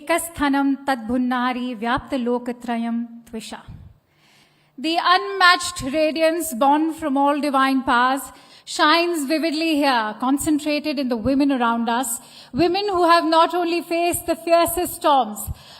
ekasthanam tadbhunnari vyaptalokatrayam tvisha. The unmatched radiance born from all divine powers shines vividly here, concentrated in the women around us, women who have not only faced the fiercest storms,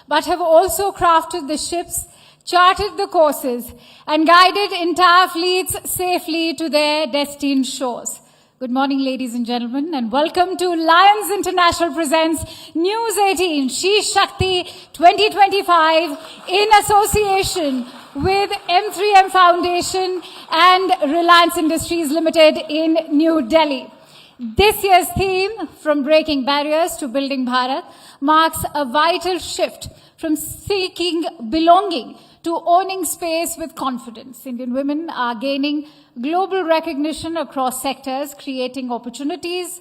but have also crafted the ships, charted the courses, and guided entire fleets safely to their destined shores. Good morning, ladies and gentlemen, and welcome to Lions International presents News18 SheShakti 2025 in association with M3M Foundation and Reliance Industries Limited in New Delhi. This year's theme, From Breaking Barriers to Building Bharat, marks a vital shift from seeking belonging to owning space with confidence. Indian women are gaining global recognition across sectors, creating opportunities,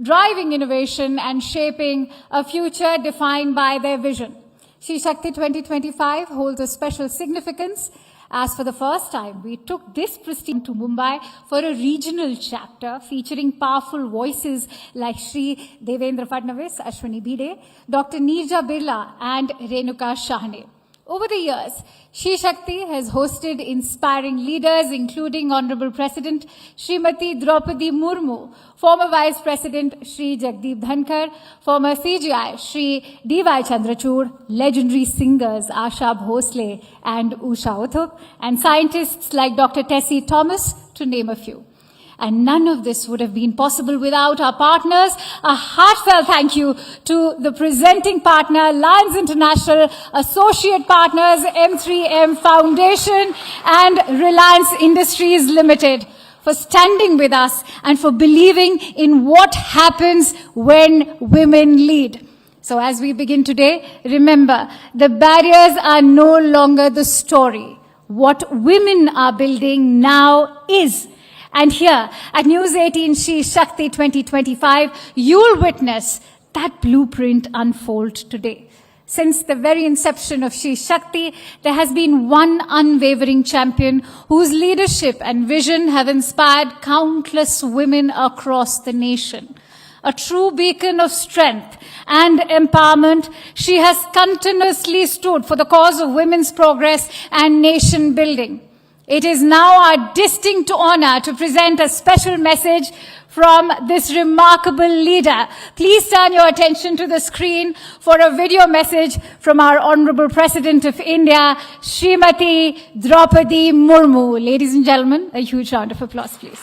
driving innovation, and shaping a future defined by their vision. SheShakti 2025 holds a special significance as for the first time we took this pristine to Mumbai for a regional chapter featuring powerful voices like Shri Devendra Fadnavis, Ashwini Bhide, Dr. Neerja Birla, and Renuka Shahane. Over the years, SheShakti has hosted inspiring leaders, including Honorable President Srimati Draupadi Murmu, former Vice President Shri Jagdeep Dhankar, former CGI Shri D.Y. Chandrachud, legendary singers Asha Bhosle and Usha Uthup, and scientists like Dr. Tessie Thomas, to name a few. And none of this would have been possible without our partners. A heartfelt thank you to the presenting partner, Lions International, associate partners, M3M Foundation and Reliance Industries Limited, for standing with us and for believing in what happens when women lead. So as we begin today, remember, the barriers are no longer the story. What women are building now is. And here at News18 SheShakti 2025, you'll witness that blueprint unfold today. Since the very inception of SheShakti, there has been one unwavering champion whose leadership and vision have inspired countless women across the nation. A true beacon of strength and empowerment, she has continuously stood for the cause of women's progress and nation building. It is now our distinct honor to present a special message from this remarkable leader. Please turn your attention to the screen for a video message from our Honorable President of India, Srimati Draupadi Murmu. Ladies and gentlemen, a huge round of applause, please.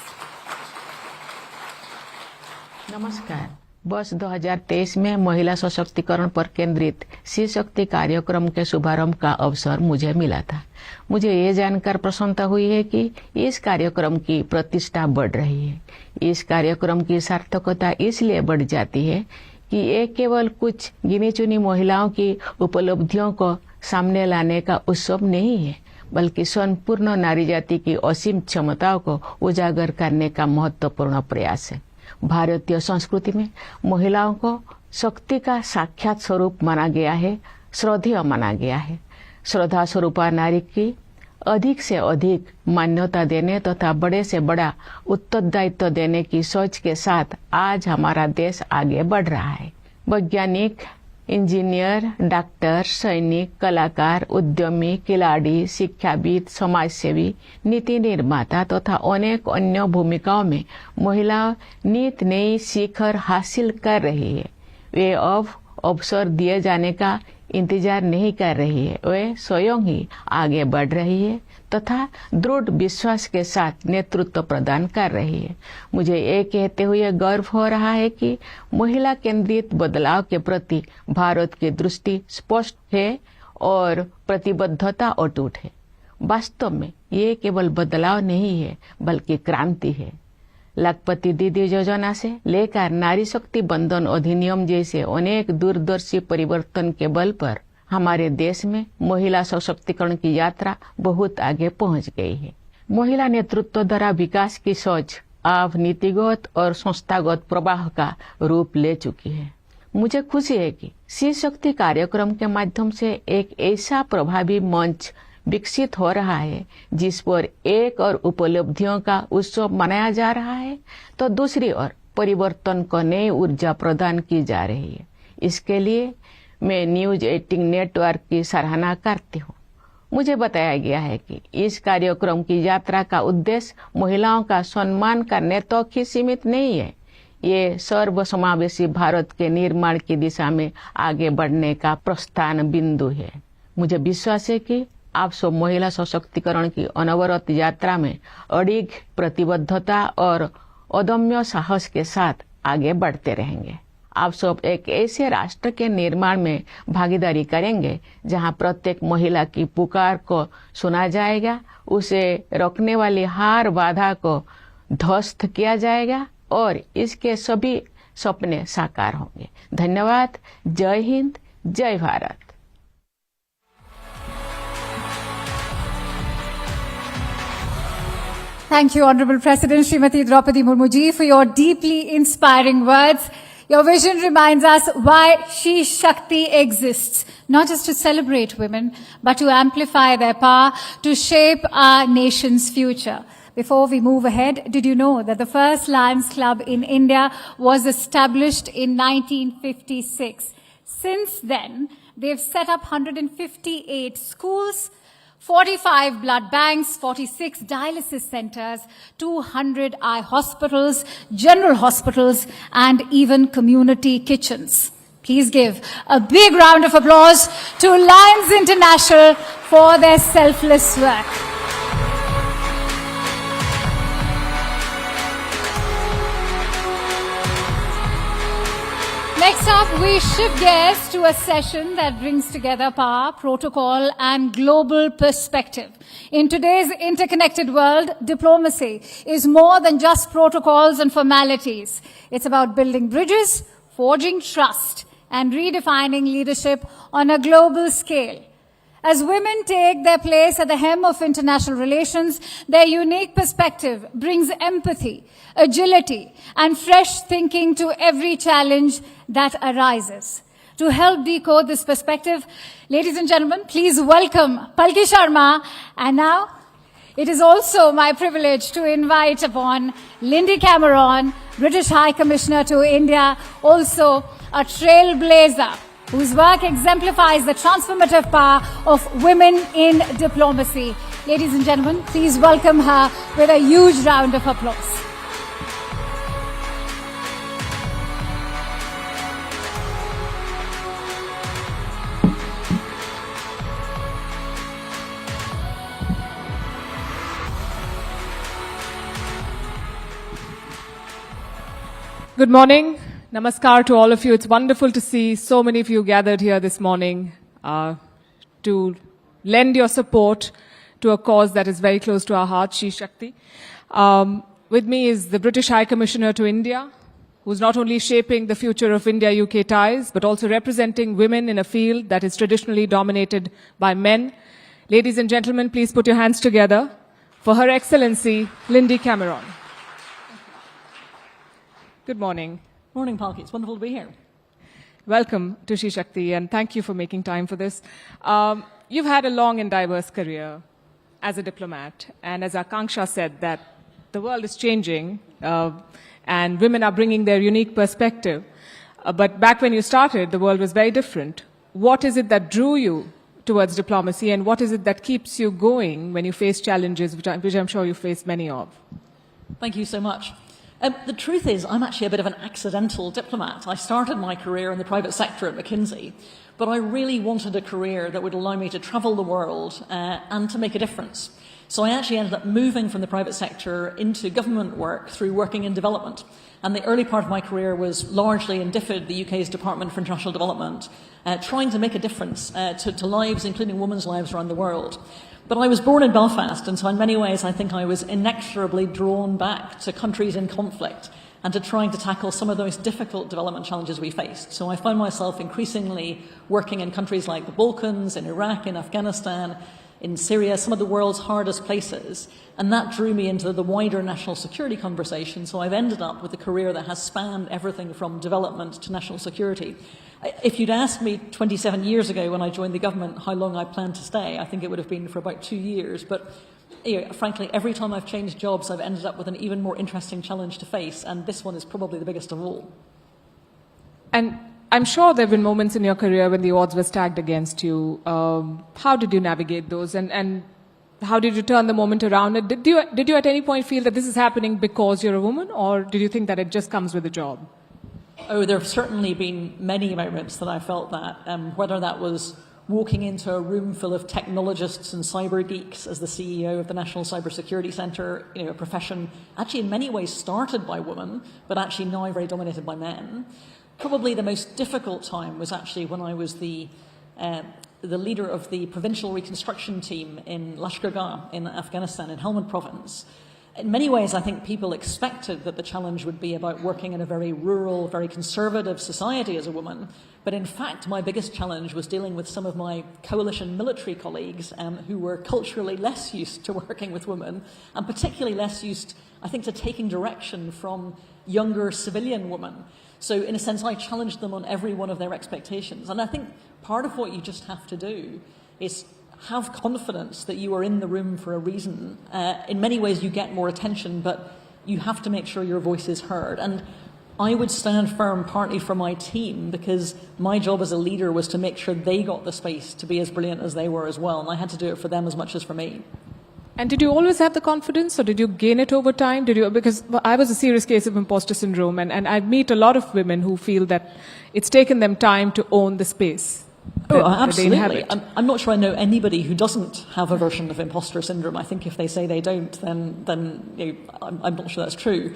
नमस्कार। वर्ष 2023 में महिला सशक्तिकरण पर केंद्रित SheShakti कार्यक्रम के शुभारंभ का अवसर मुझे मिला था। मुझे ये जानकर प्रसन्नता हुई है कि इस कार्यक्रम की प्रतिष्ठा बढ़ रही है। इस कार्यक्रम की सार्थकता इसलिए बढ़ जाती है कि ये केवल कुछ गिनी चुनी महिलाओं की उपलब्धियों को सामने लाने का उत्सव नहीं है, बल्कि संपूर्ण नारी जाति की असीम क्षमताओं को उजागर करने का महत्वपूर्ण प्रयास है। भारतीय संस्कृति में महिलाओं को शक्ति का साक्षात स्वरूप माना गया है, श्रद्धेय माना गया है। श्रद्धा स्वरूपा नारी की अधिक से अधिक मान्यता देने तथा बड़े से बड़ा उत्तरदायित्व देने की सोच के साथ आज हमारा देश आगे बढ़ रहा है। वैज्ञानिक, इंजीनियर, डॉक्टर, सैनिक, कलाकार, उद्यमी, खिलाड़ी, शिक्षाविद, समाजसेवी, नीति निर्माता तथा अनेक अन्य भूमिकाओं में महिला नित नई शिखर हासिल कर रही है। वे अब अवसर दिए जाने का इंतजार नहीं कर रही है, वे स्वयं ही आगे बढ़ रही है तथा दृढ़ विश्वास के साथ नेतृत्व प्रदान कर रही है। मुझे ये कहते हुए गर्व हो रहा है कि महिला केंद्रित बदलाव के प्रति भारत की दृष्टि स्पष्ट है और प्रतिबद्धता अटूट है। वास्तव में ये केवल बदलाव नहीं है, बल्कि क्रांति है। लाखपति दीदी योजना से लेकर नारी शक्ति बंधन अधिनियम जैसे अनेक दूरदर्शी परिवर्तन के बल पर हमारे देश में महिला सशक्तिकरण की यात्रा बहुत आगे पहुंच गई है। महिला नेतृत्व द्वारा विकास की सोच अब नीतिगत और संस्थागत प्रवाह का रूप ले चुकी है। मुझे खुशी है कि SheShakti कार्यक्रम के माध्यम से एक ऐसा प्रभावी मंच विकसित हो रहा है जिस पर एक और उपलब्धियों का उत्सव मनाया जा रहा है, तो दूसरी ओर परिवर्तन को नई ऊर्जा प्रदान की जा रही है। इसके लिए मैं न्यूज 18 नेटवर्क की सराहना करती हूँ। मुझे बताया गया है कि इस कार्यक्रम की यात्रा का उद्देश्य महिलाओं का सम्मान करने तक ही सीमित नहीं है। ये सर्वसमावेशी भारत के निर्माण की दिशा में आगे बढ़ने का प्रस्थान बिंदु है। मुझे विश्वास है कि आप सब महिला सशक्तिकरण की अनवरत यात्रा में अडिग प्रतिबद्धता और अदम्य साहस के साथ आगे बढ़ते रहेंगे। आप सब एक ऐसे राष्ट्र के निर्माण में भागीदारी करेंगे जहां प्रत्येक महिला की पुकार को सुना जाएगा, उसे रोकने वाली हर बाधा को ध्वस्त किया जाएगा और इसके सभी सपने साकार होंगे। धन्यवाद। जय हिंद, जय Bharat. Thank you, Honorable President Srimati Draupadi Murmu ji, for your deeply inspiring words. Your vision reminds us why SheShakti exists, not just to celebrate women, but to amplify their power to shape our nation's future. Before we move ahead, did you know that the first Lions Club in India was established in 1956? Since then, they've set up 158 schools, 45 blood banks, 46 dialysis centers, 200 eye hospitals, general hospitals, and even community kitchens. Please give a big round of applause to Lions International for their selfless work. Next up, we shift gears to a session that brings together power, protocol, and global perspective. In today's interconnected world, diplomacy is more than just protocols and formalities. It's about building bridges, forging trust, and redefining leadership on a global scale. As women take their place at the helm of international relations, their unique perspective brings empathy, agility, and fresh thinking to every challenge that arises. To help decode this perspective, ladies and gentlemen, please welcome Palki Sharma. And now, it is also my privilege to invite upon Lindy Cameron, British High Commissioner to India, also a trailblazer, whose work exemplifies the transformative power of women in diplomacy. Ladies and gentlemen, please welcome her with a huge round of applause. Good morning. Namaskar to all of you. It's wonderful to see so many of you gathered here this morning to lend your support to a cause that is very close to our hearts, SheShakti. With me is the British High Commissioner to India, who's not only shaping the future of India-UK ties, but also representing women in a field that is traditionally dominated by men. Ladies and gentlemen, please put your hands together for Her Excellency, Lindy Cameron. Good morning. Morning, Palki. It's wonderful to be here. Welcome to SheShakti, and thank you for making time for this. You've had a long and diverse career as a diplomat, and as Akanksha said, that the world is changing, and women are bringing their unique perspective. But back when you started, the world was very different. What is it that drew you towards diplomacy, and what is it that keeps you going when you face challenges, which I'm sure you face many of? Thank you so much. The truth is, I'm actually a bit of an accidental diplomat. I started my career in the private sector at McKinsey, but I really wanted a career that would allow me to travel the world and to make a difference. So I actually ended up moving from the private sector into government work through working in development. And the early part of my career was largely in DFID, the UK's Department for International Development, trying to make a difference to lives, including women's lives around the world. But I was born in Belfast, and so in many ways I think I was inexorably drawn back to countries in conflict and to trying to tackle some of the most difficult development challenges we faced. So I found myself increasingly working in countries like the Balkans, in Iraq, in Afghanistan, in Syria, some of the world's hardest places. And that drew me into the wider national security conversation. So I've ended up with a career that has spanned everything from development to national security. If you'd asked me 27 years ago when I joined the government how long I planned to stay, I think it would have been for about 2 years. But frankly, every time I've changed jobs, I've ended up with an even more interesting challenge to face. And this one is probably the biggest of all. And I'm sure there have been moments in your career when the odds were stacked against you. How did you navigate those, and how did you turn the moment around? And did you at any point feel that this is happening because you're a woman, or did you think that it just comes with the job? Oh, there have certainly been many moments that I felt that, whether that was walking into a room full of technologists and cyber geeks as the CEO of the National Cybersecurity Centre, a profession actually in many ways started by women, but actually now very dominated by men. Probably the most difficult time was actually when I was the leader of the provincial reconstruction team in Lashkar in Afghanistan, in Helmand province. In many ways, I think people expected that the challenge would be about working in a very rural, very conservative society as a woman. But in fact, my biggest challenge was dealing with some of my coalition military colleagues who were culturally less used to working with women, and particularly less used, I think, to taking direction from younger civilian women. So in a sense, I challenged them on every one of their expectations. And I think part of what you just have to do is have confidence that you are in the room for a reason. In many ways, you get more attention, but you have to make sure your voice is heard. And I would stand firm partly for my team, because my job as a leader was to make sure they got the space to be as brilliant as they were as well. And I had to do it for them as much as for me. And did you always have the confidence, or did you gain it over time? Because I was a serious case of imposter syndrome, and I meet a lot of women who feel that it's taken them time to own the space. Oh, absolutely. I'm not sure I know anybody who doesn't have a version of imposter syndrome. I think if they say they don't, then I'm not sure that's true.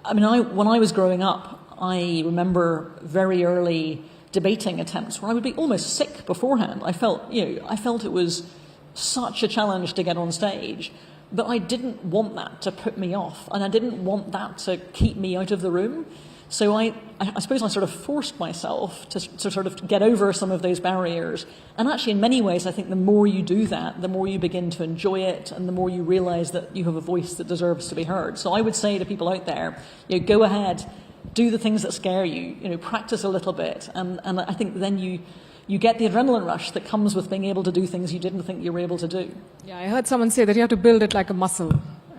I mean, when I was growing up, I remember very early debating attempts where I would be almost sick beforehand. I felt it was such a challenge to get on stage, but I didn't want that to put me off, and I didn't want that to keep me out of the room. So I suppose I sort of forced myself to sort of get over some of those barriers. And actually, in many ways, I think the more you do that, the more you begin to enjoy it, and the more you realise that you have a voice that deserves to be heard. So I would say to people out there, go ahead, do the things that scare you, practice a little bit, and I think then you get the adrenaline rush that comes with being able to do things you didn't think you were able to do. Yeah, I heard someone say that you have to build it like a muscle.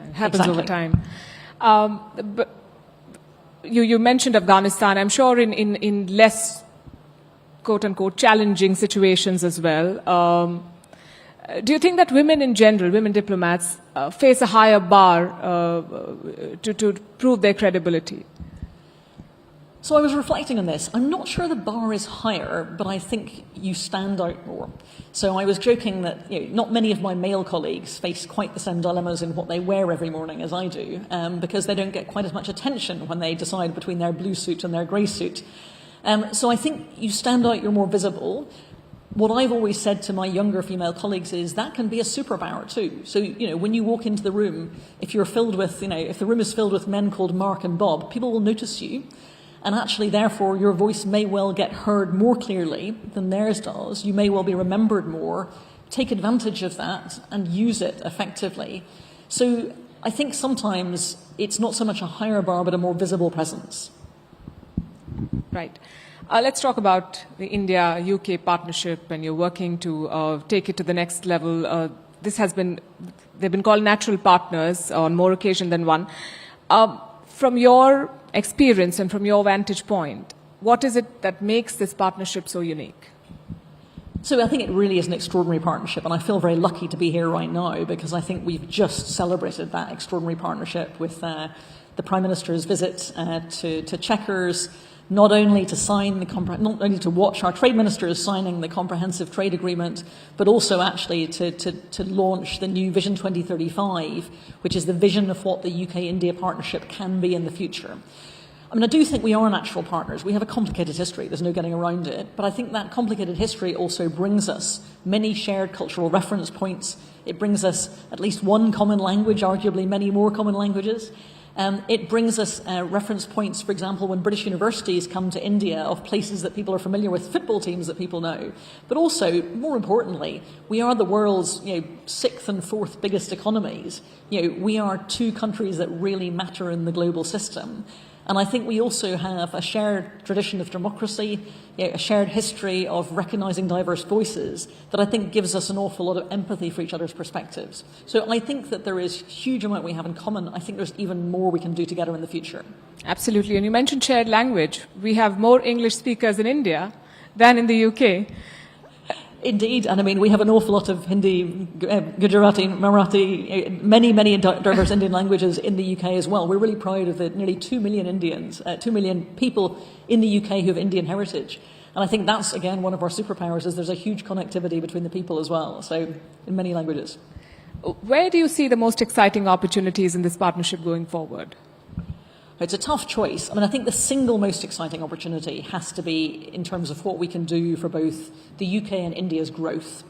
It happens over time. But you mentioned Afghanistan. I'm sure in less, quote-unquote, challenging situations as well. Do you think that women in general, women diplomats, face a higher bar to prove their credibility? So I was reflecting on this. I'm not sure the bar is higher, but I think you stand out more. So I was joking that not many of my male colleagues face quite the same dilemmas in what they wear every morning as I do, because they don't get quite as much attention when they decide between their blue suit and their grey suit. So I think you stand out, you're more visible. What I've always said to my younger female colleagues is that can be a superpower too. So, when you walk into the room, if you're filled with, if the room is filled with men called Mark and Bob, people will notice you. And actually, therefore, your voice may well get heard more clearly than theirs does. You may well be remembered more. Take advantage of that and use it effectively. So I think sometimes it's not so much a higher bar, but a more visible presence. Right. Let's talk about the India-UK partnership, and you're working to take it to the next level. They've been called natural partners on more occasion than one. From your experience and from your vantage point, what is it that makes this partnership so unique? So I think it really is an extraordinary partnership, and I feel very lucky to be here right now, because I think we've just celebrated that extraordinary partnership with the Prime Minister's visit to Chequers, not only to watch our trade ministers signing the comprehensive trade agreement, but also actually to launch the new Vision 2035, which is the vision of what the UK-India partnership can be in the future. I mean, I do think we are natural partners. We have a complicated history. There's no getting around it. But I think that complicated history also brings us many shared cultural reference points. It brings us at least one common language, arguably many more common languages. It brings us reference points, for example, when British universities come to India, of places that people are familiar with, football teams that people know. But also, more importantly, we are the world's 6th and 4th biggest economies. We are two countries that really matter in the global system. And I think we also have a shared tradition of democracy, a shared history of recognising diverse voices that I think gives us an awful lot of empathy for each other's perspectives. So I think that there is a huge amount we have in common. I think there's even more we can do together in the future. Absolutely. And you mentioned shared language. We have more English speakers in India than in the UK. Indeed, and I mean, we have an awful lot of Hindi, Gujarati, Marathi, many diverse Indian languages in the UK as well. We're really proud of the nearly 2 million Indians, 2 million people in the UK who have Indian heritage. And I think that's, again, one of our superpowers, is there's a huge connectivity between the people as well, so in many languages. Where do you see the most exciting opportunities in this partnership going forward? It's a tough choice. I mean, I think the single most exciting opportunity has to be in terms of what we can do for both the UK and India's growth.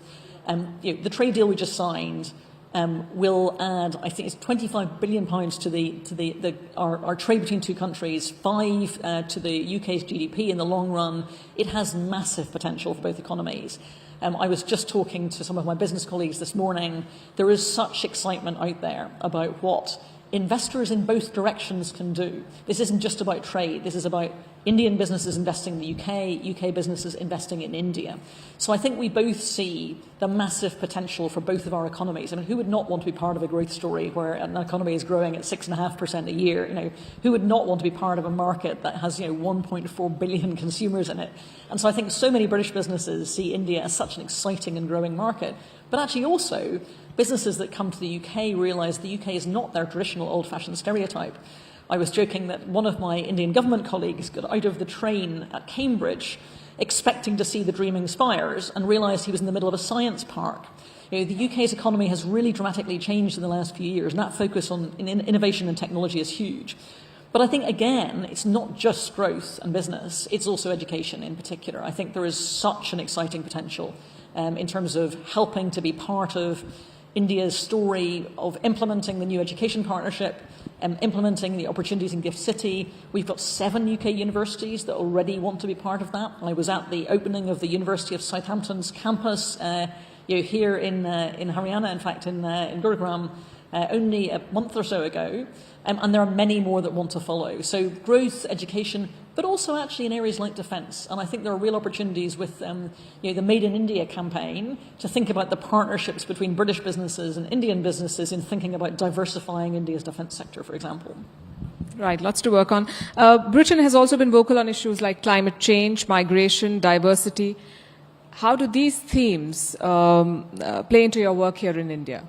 The trade deal we just signed will add, I think it's £25 billion to our trade between two countries, 5 to the UK's GDP in the long run. It has massive potential for both economies. I was just talking to some of my business colleagues this morning. There is such excitement out there about what investors in both directions can do. This isn't just about trade. This is about Indian businesses investing in the UK, UK businesses investing in India. So I think we both see the massive potential for both of our economies. I mean, who would not want to be part of a growth story where an economy is growing at 6.5% a year? Who would not want to be part of a market that has 1.4 billion consumers in it? And so I think so many British businesses see India as such an exciting and growing market. But actually also, businesses that come to the UK realise the UK is not their traditional old-fashioned stereotype. I was joking that one of my Indian government colleagues got out of the train at Cambridge expecting to see the Dreaming Spires and realised he was in the middle of a science park. The UK's economy has really dramatically changed in the last few years, and that focus on innovation and technology is huge. But I think, again, it's not just growth and business, it's also education in particular. I think there is such an exciting potential in terms of helping to be part of India's story of implementing the new education partnership, implementing the opportunities in Gift City. We've got 7 UK universities that already want to be part of that. I was at the opening of the University of Southampton's campus here in Haryana, in fact in Gurugram, only a month or so ago. And there are many more that want to follow. So growth, education, but also actually in areas like defence. And I think there are real opportunities with the Made in India campaign to think about the partnerships between British businesses and Indian businesses in thinking about diversifying India's defence sector, for example. Right, lots to work on. Britain has also been vocal on issues like climate change, migration, diversity. How do these themes play into your work here in India?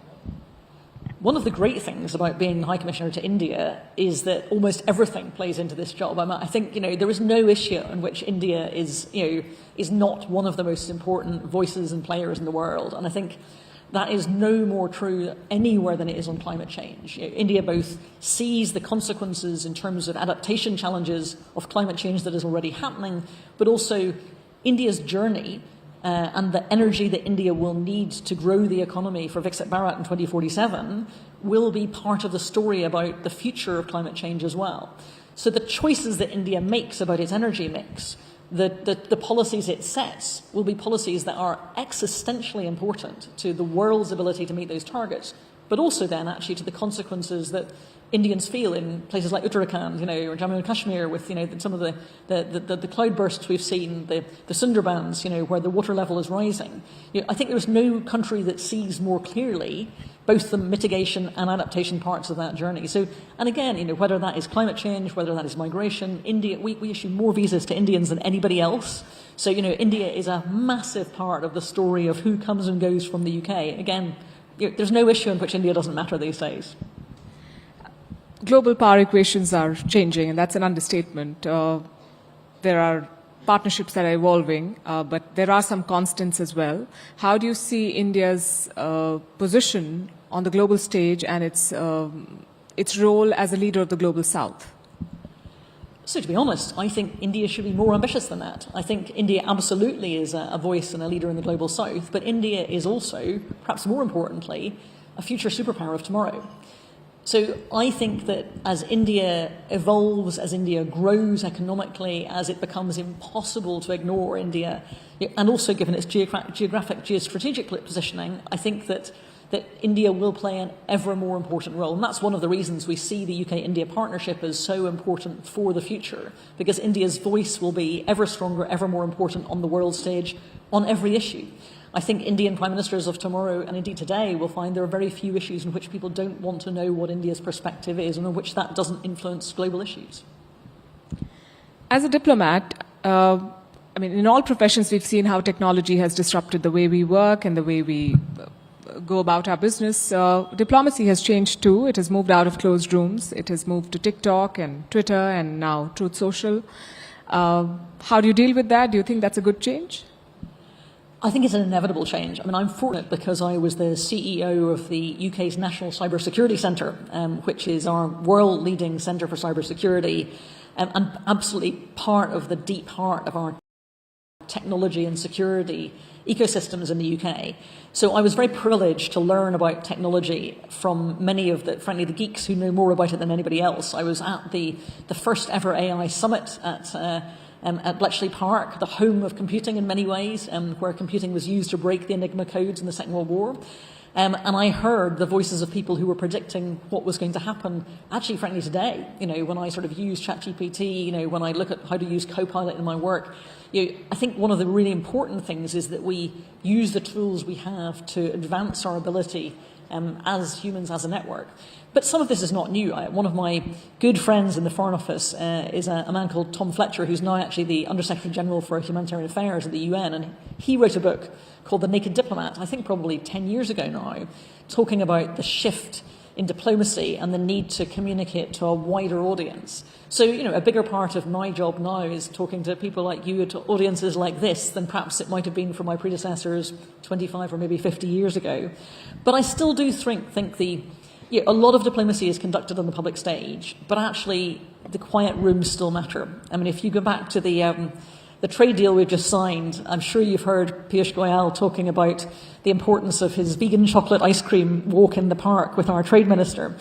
One of the great things about being High Commissioner to India is that almost everything plays into this job. I think there is no issue in which India is not one of the most important voices and players in the world, and I think that is no more true anywhere than it is on climate change. India both sees the consequences in terms of adaptation challenges of climate change that is already happening, but also India's journey and the energy that India will need to grow the economy for Viksit Bharat in 2047 will be part of the story about the future of climate change as well. So the choices that India makes about its energy mix, the policies it sets, will be policies that are existentially important to the world's ability to meet those targets, but also then actually to the consequences that Indians feel in places like Uttarakhand, or Jammu and Kashmir with, some of the cloudbursts we've seen, the Sundarbans, where the water level is rising. I think there's no country that sees more clearly both the mitigation and adaptation parts of that journey. So, and again, whether that is climate change, whether that is migration, India, we issue more visas to Indians than anybody else. So, India is a massive part of the story of who comes and goes from the UK. Again, there's no issue in which India doesn't matter these days. Global power equations are changing, and that's an understatement. There are partnerships that are evolving, but there are some constants as well. How do you see India's position on the global stage and its role as a leader of the global south? So to be honest, I think India should be more ambitious than that. I think India absolutely is a voice and a leader in the global south, but India is also, perhaps more importantly, a future superpower of tomorrow. So I think that as India evolves, as India grows economically, as it becomes impossible to ignore India, and also given its geographic, geostrategic positioning, I think that that India will play an ever more important role. And that's one of the reasons we see the UK-India partnership as so important for the future, because India's voice will be ever stronger, ever more important on the world stage on every issue. I think Indian Prime Ministers of tomorrow, and indeed today, will find there are very few issues in which people don't want to know what India's perspective is and in which that doesn't influence global issues. As a diplomat, in all professions, we've seen how technology has disrupted the way we work and the way we go about our business. Diplomacy has changed too. It has moved out of closed rooms. It has moved to TikTok and Twitter and now Truth Social. How do you deal with that? Do you think that's a good change? I think it's an inevitable change. I'm fortunate because I was the CEO of the UK's National Cybersecurity Centre, which is our world-leading centre for cybersecurity, and absolutely part of the deep heart of our technology and security ecosystems in the UK. So I was very privileged to learn about technology from many of the geeks who know more about it than anybody else. I was at the first ever AI summit at Bletchley Park, the home of computing in many ways, where computing was used to break the Enigma codes in the Second World War. And I heard the voices of people who were predicting what was going to happen, actually, frankly, today. When I sort of use ChatGPT, when I look at how to use Copilot in my work, I think one of the really important things is that we use the tools we have to advance our ability as humans, as a network. But some of this is not new. One of my good friends in the Foreign Office is a man called Tom Fletcher, who's now actually the Undersecretary General for Humanitarian Affairs at the UN, and he wrote a book called The Naked Diplomat, I think probably 10 years ago now, talking about the shift in diplomacy and the need to communicate to a wider audience. So, a bigger part of my job now is talking to people like you, to audiences like this, than perhaps it might have been for my predecessors 25 or maybe 50 years ago. But I still do think a lot of diplomacy is conducted on the public stage, but actually the quiet rooms still matter. If you go back to the trade deal we've just signed, I'm sure you've heard Piyush Goyal talking about the importance of his vegan chocolate ice cream walk in the park with our trade minister.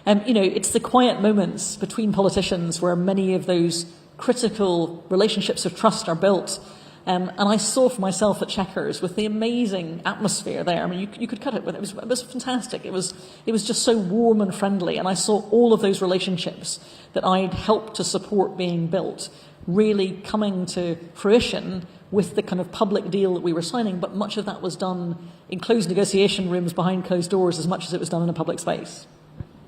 It's the quiet moments between politicians where many of those critical relationships of trust are built. And I saw for myself at Chequers with the amazing atmosphere there. You could cut it, but it was fantastic. It was just so warm and friendly. And I saw all of those relationships that I'd helped to support being built really coming to fruition with the kind of public deal that we were signing. But much of that was done in closed negotiation rooms behind closed doors as much as it was done in a public space.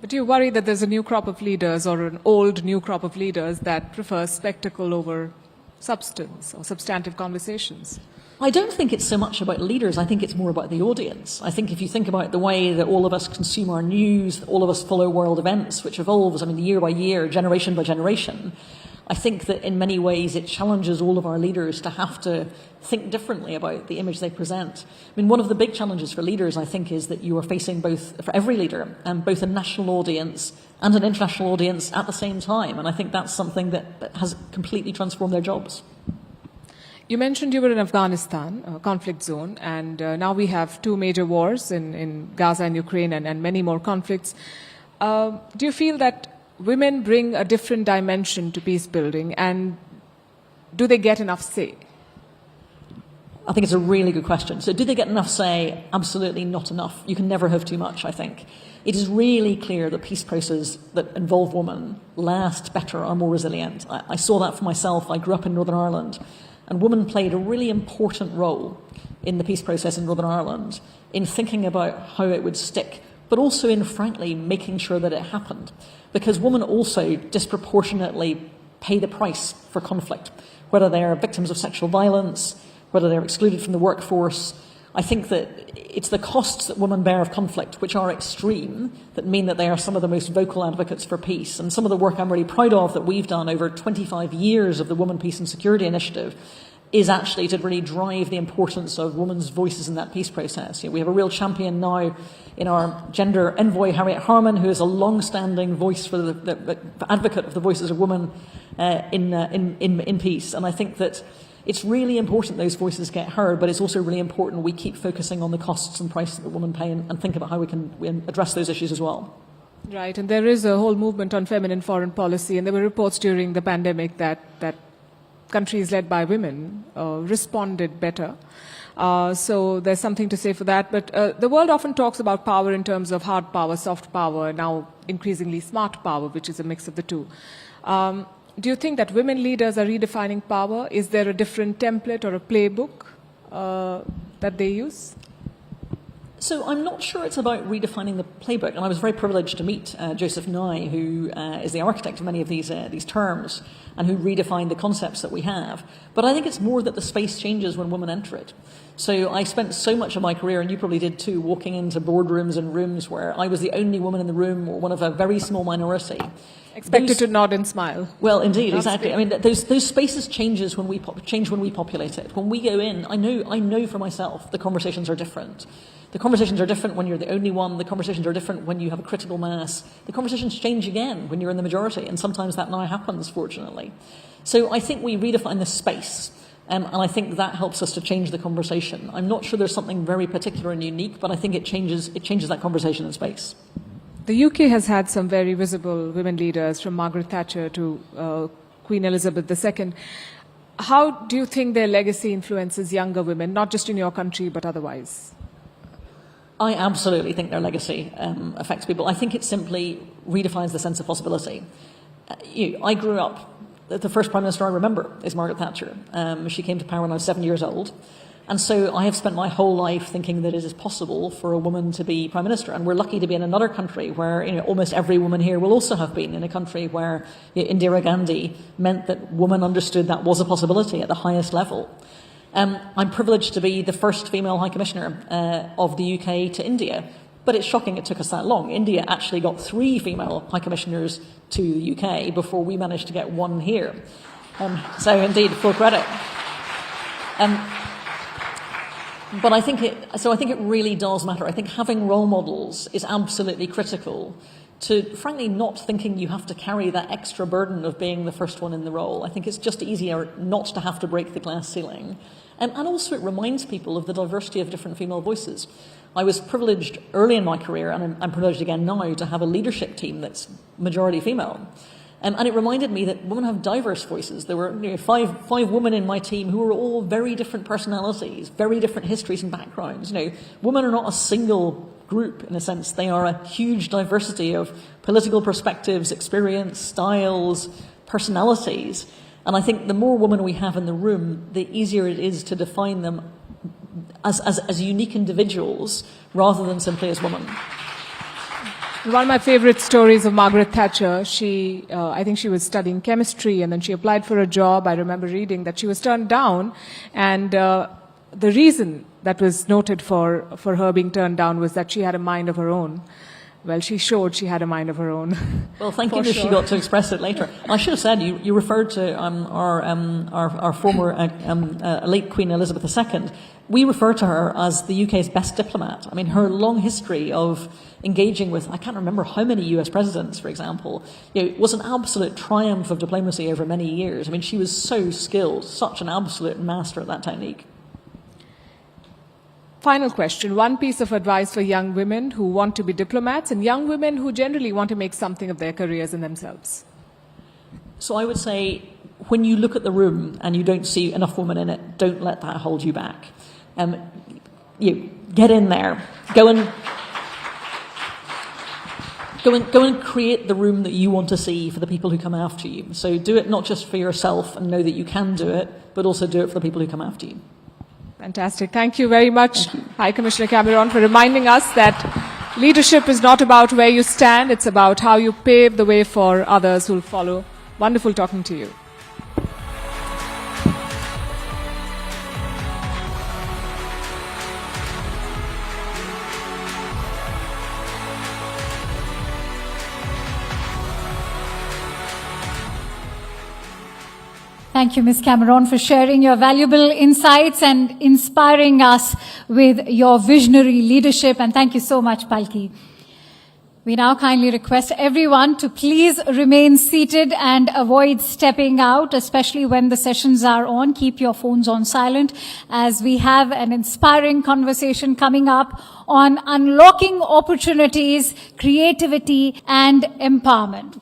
But do you worry that there's a new crop of leaders, or an old new crop of leaders, that prefer spectacle over substance or substantive conversations? I don't think it's so much about leaders. I think it's more about the audience. I think if you think about the way that all of us consume our news, all of us follow world events, which evolves, year by year, generation by generation, I think that in many ways it challenges all of our leaders to have to think differently about the image they present. One of the big challenges for leaders, I think, is that you are facing both, for every leader, both a national audience and an international audience at the same time. And I think that's something that has completely transformed their jobs. You mentioned you were in Afghanistan, a conflict zone, and now we have two major wars in Gaza and Ukraine, and many more conflicts. Do you feel that women bring a different dimension to peace building, and do they get enough say? I think it's a really good question. So do they get enough say? Absolutely not enough. You can never have too much, I think. It is really clear that peace processes that involve women last better, are more resilient. I saw that for myself. I grew up in Northern Ireland, and women played a really important role in the peace process in Northern Ireland in thinking about how it would stick, but also in, frankly, making sure that it happened. Because women also disproportionately pay the price for conflict, whether they are victims of sexual violence, whether they're excluded from the workforce. I think that it's the costs that women bear of conflict, which are extreme, that mean that they are some of the most vocal advocates for peace. And some of the work I'm really proud of that we've done over 25 years of the Women, Peace and Security Initiative is actually to really drive the importance of women's voices in that peace process. We have a real champion now in our gender envoy, Harriet Harman, who is a long-standing voice for the advocate of the voices of women in peace. And I think that it's really important those voices get heard, but it's also really important we keep focusing on the costs and prices that women pay and think about how we can address those issues as well. Right, and there is a whole movement on feminine foreign policy, and there were reports during the pandemic that countries led by women responded better. So there's something to say for that. But the world often talks about power in terms of hard power, soft power, now increasingly smart power, which is a mix of the two. Do you think that women leaders are redefining power? Is there a different template or a playbook that they use? So I'm not sure it's about redefining the playbook, and I was very privileged to meet Joseph Nye, who is the architect of many of these terms, and who redefined the concepts that we have. But I think it's more that the space changes when women enter it. So I spent so much of my career, and you probably did too, walking into boardrooms and rooms where I was the only woman in the room, or one of a very small minority. Expected to nod and smile. Well, indeed, exactly. I mean, those spaces change when we populate it. When we go in, I know for myself the conversations are different. The conversations are different when you're the only one. The conversations are different when you have a critical mass. The conversations change again when you're in the majority, and sometimes that now happens, fortunately. So I think we redefine the space, and I think that helps us to change the conversation. I'm not sure there's something very particular and unique, but I think it changes that conversation in space. The UK has had some very visible women leaders, from Margaret Thatcher to Queen Elizabeth II. How do you think their legacy influences younger women, not just in your country, but otherwise? I absolutely think their legacy affects people. I think it simply redefines the sense of possibility. I grew up, the first Prime Minister I remember is Margaret Thatcher. She came to power when I was 7 years old. And so I have spent my whole life thinking that it is possible for a woman to be Prime Minister. And we're lucky to be in another country where almost every woman here will also have been, in a country where Indira Gandhi meant that women understood that was a possibility at the highest level. I'm privileged to be the first female High Commissioner of the UK to India, but it's shocking it took us that long. India actually got 3 female High Commissioners to the UK before we managed to get 1 here. So indeed, full credit. But I think it really does matter. I think having role models is absolutely critical to, frankly, not thinking you have to carry that extra burden of being the first one in the role. I think it's just easier not to have to break the glass ceiling. And also it reminds people of the diversity of different female voices. I was privileged early in my career, and I'm privileged again now, to have a leadership team that's majority female. And it reminded me that women have diverse voices. There were five women in my team who were all very different personalities, very different histories and backgrounds. Women are not a single group, in a sense. They are a huge diversity of political perspectives, experience, styles, personalities. And I think the more women we have in the room, the easier it is to define them as unique individuals rather than simply as women. One of my favorite stories of Margaret Thatcher, I think she was studying chemistry, and then she applied for a job. I remember reading that she was turned down, and the reason that was noted for her being turned down was that she had a mind of her own. Well, she showed she had a mind of her own. Well, thank goodness she got to express it later. I should have said, you referred to our former late Queen Elizabeth II. We refer to her as the UK's best diplomat. I mean, her long history of engaging with, I can't remember how many US presidents, for example, was an absolute triumph of diplomacy over many years. I mean, she was so skilled, such an absolute master at that technique. Final question. One piece of advice for young women who want to be diplomats and young women who generally want to make something of their careers and themselves. So I would say, when you look at the room and you don't see enough women in it, don't let that hold you back. Get in there. Go and create the room that you want to see for the people who come after you. So do it not just for yourself and know that you can do it, but also do it for the people who come after you. Fantastic. Thank you very much, High Commissioner Cameron, for reminding us that leadership is not about where you stand, it's about how you pave the way for others who will follow. Wonderful talking to you. Thank you, Ms. Cameron, for sharing your valuable insights and inspiring us with your visionary leadership. And thank you so much, Palki. We now kindly request everyone to please remain seated and avoid stepping out, especially when the sessions are on. Keep your phones on silent, as we have an inspiring conversation coming up on unlocking opportunities, creativity, and empowerment.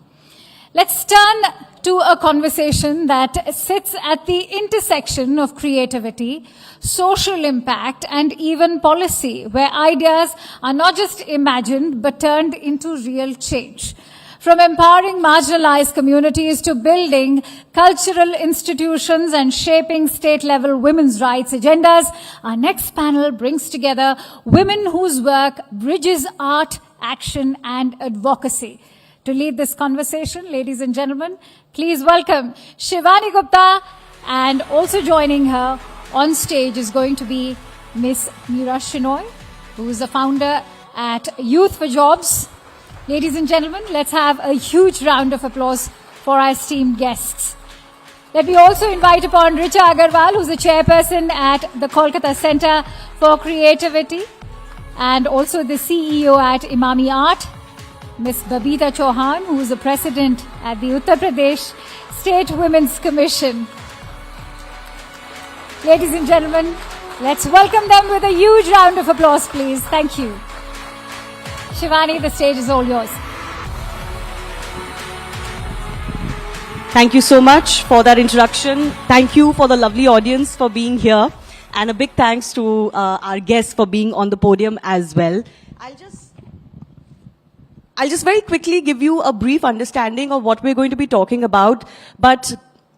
Let's turn to a conversation that sits at the intersection of creativity, social impact, and even policy, where ideas are not just imagined but turned into real change. From empowering marginalized communities to building cultural institutions and shaping state-level women's rights agendas, our next panel brings together women whose work bridges art, action, and advocacy. To lead this conversation, ladies and gentlemen, please welcome Shivani Gupta, and also joining her on stage is going to be Miss Meera Shenoy, who is the founder at Youth for Jobs. Ladies and gentlemen, let's have a huge round of applause for our esteemed guests. Let me also invite upon Richa Agarwal, who's the chairperson at the Kolkata Center for Creativity and also the CEO at Imami Art. Ms. Babita Chauhan, who is the president at the Uttar Pradesh State Women's Commission. Ladies and gentlemen, let's welcome them with a huge round of applause, please. Thank you. Shivani, the stage is all yours. Thank you so much for that introduction. Thank you for the lovely audience for being here. And a big thanks to our guests for being on the podium as well. I'll just very quickly give you a brief understanding of what we're going to be talking about. But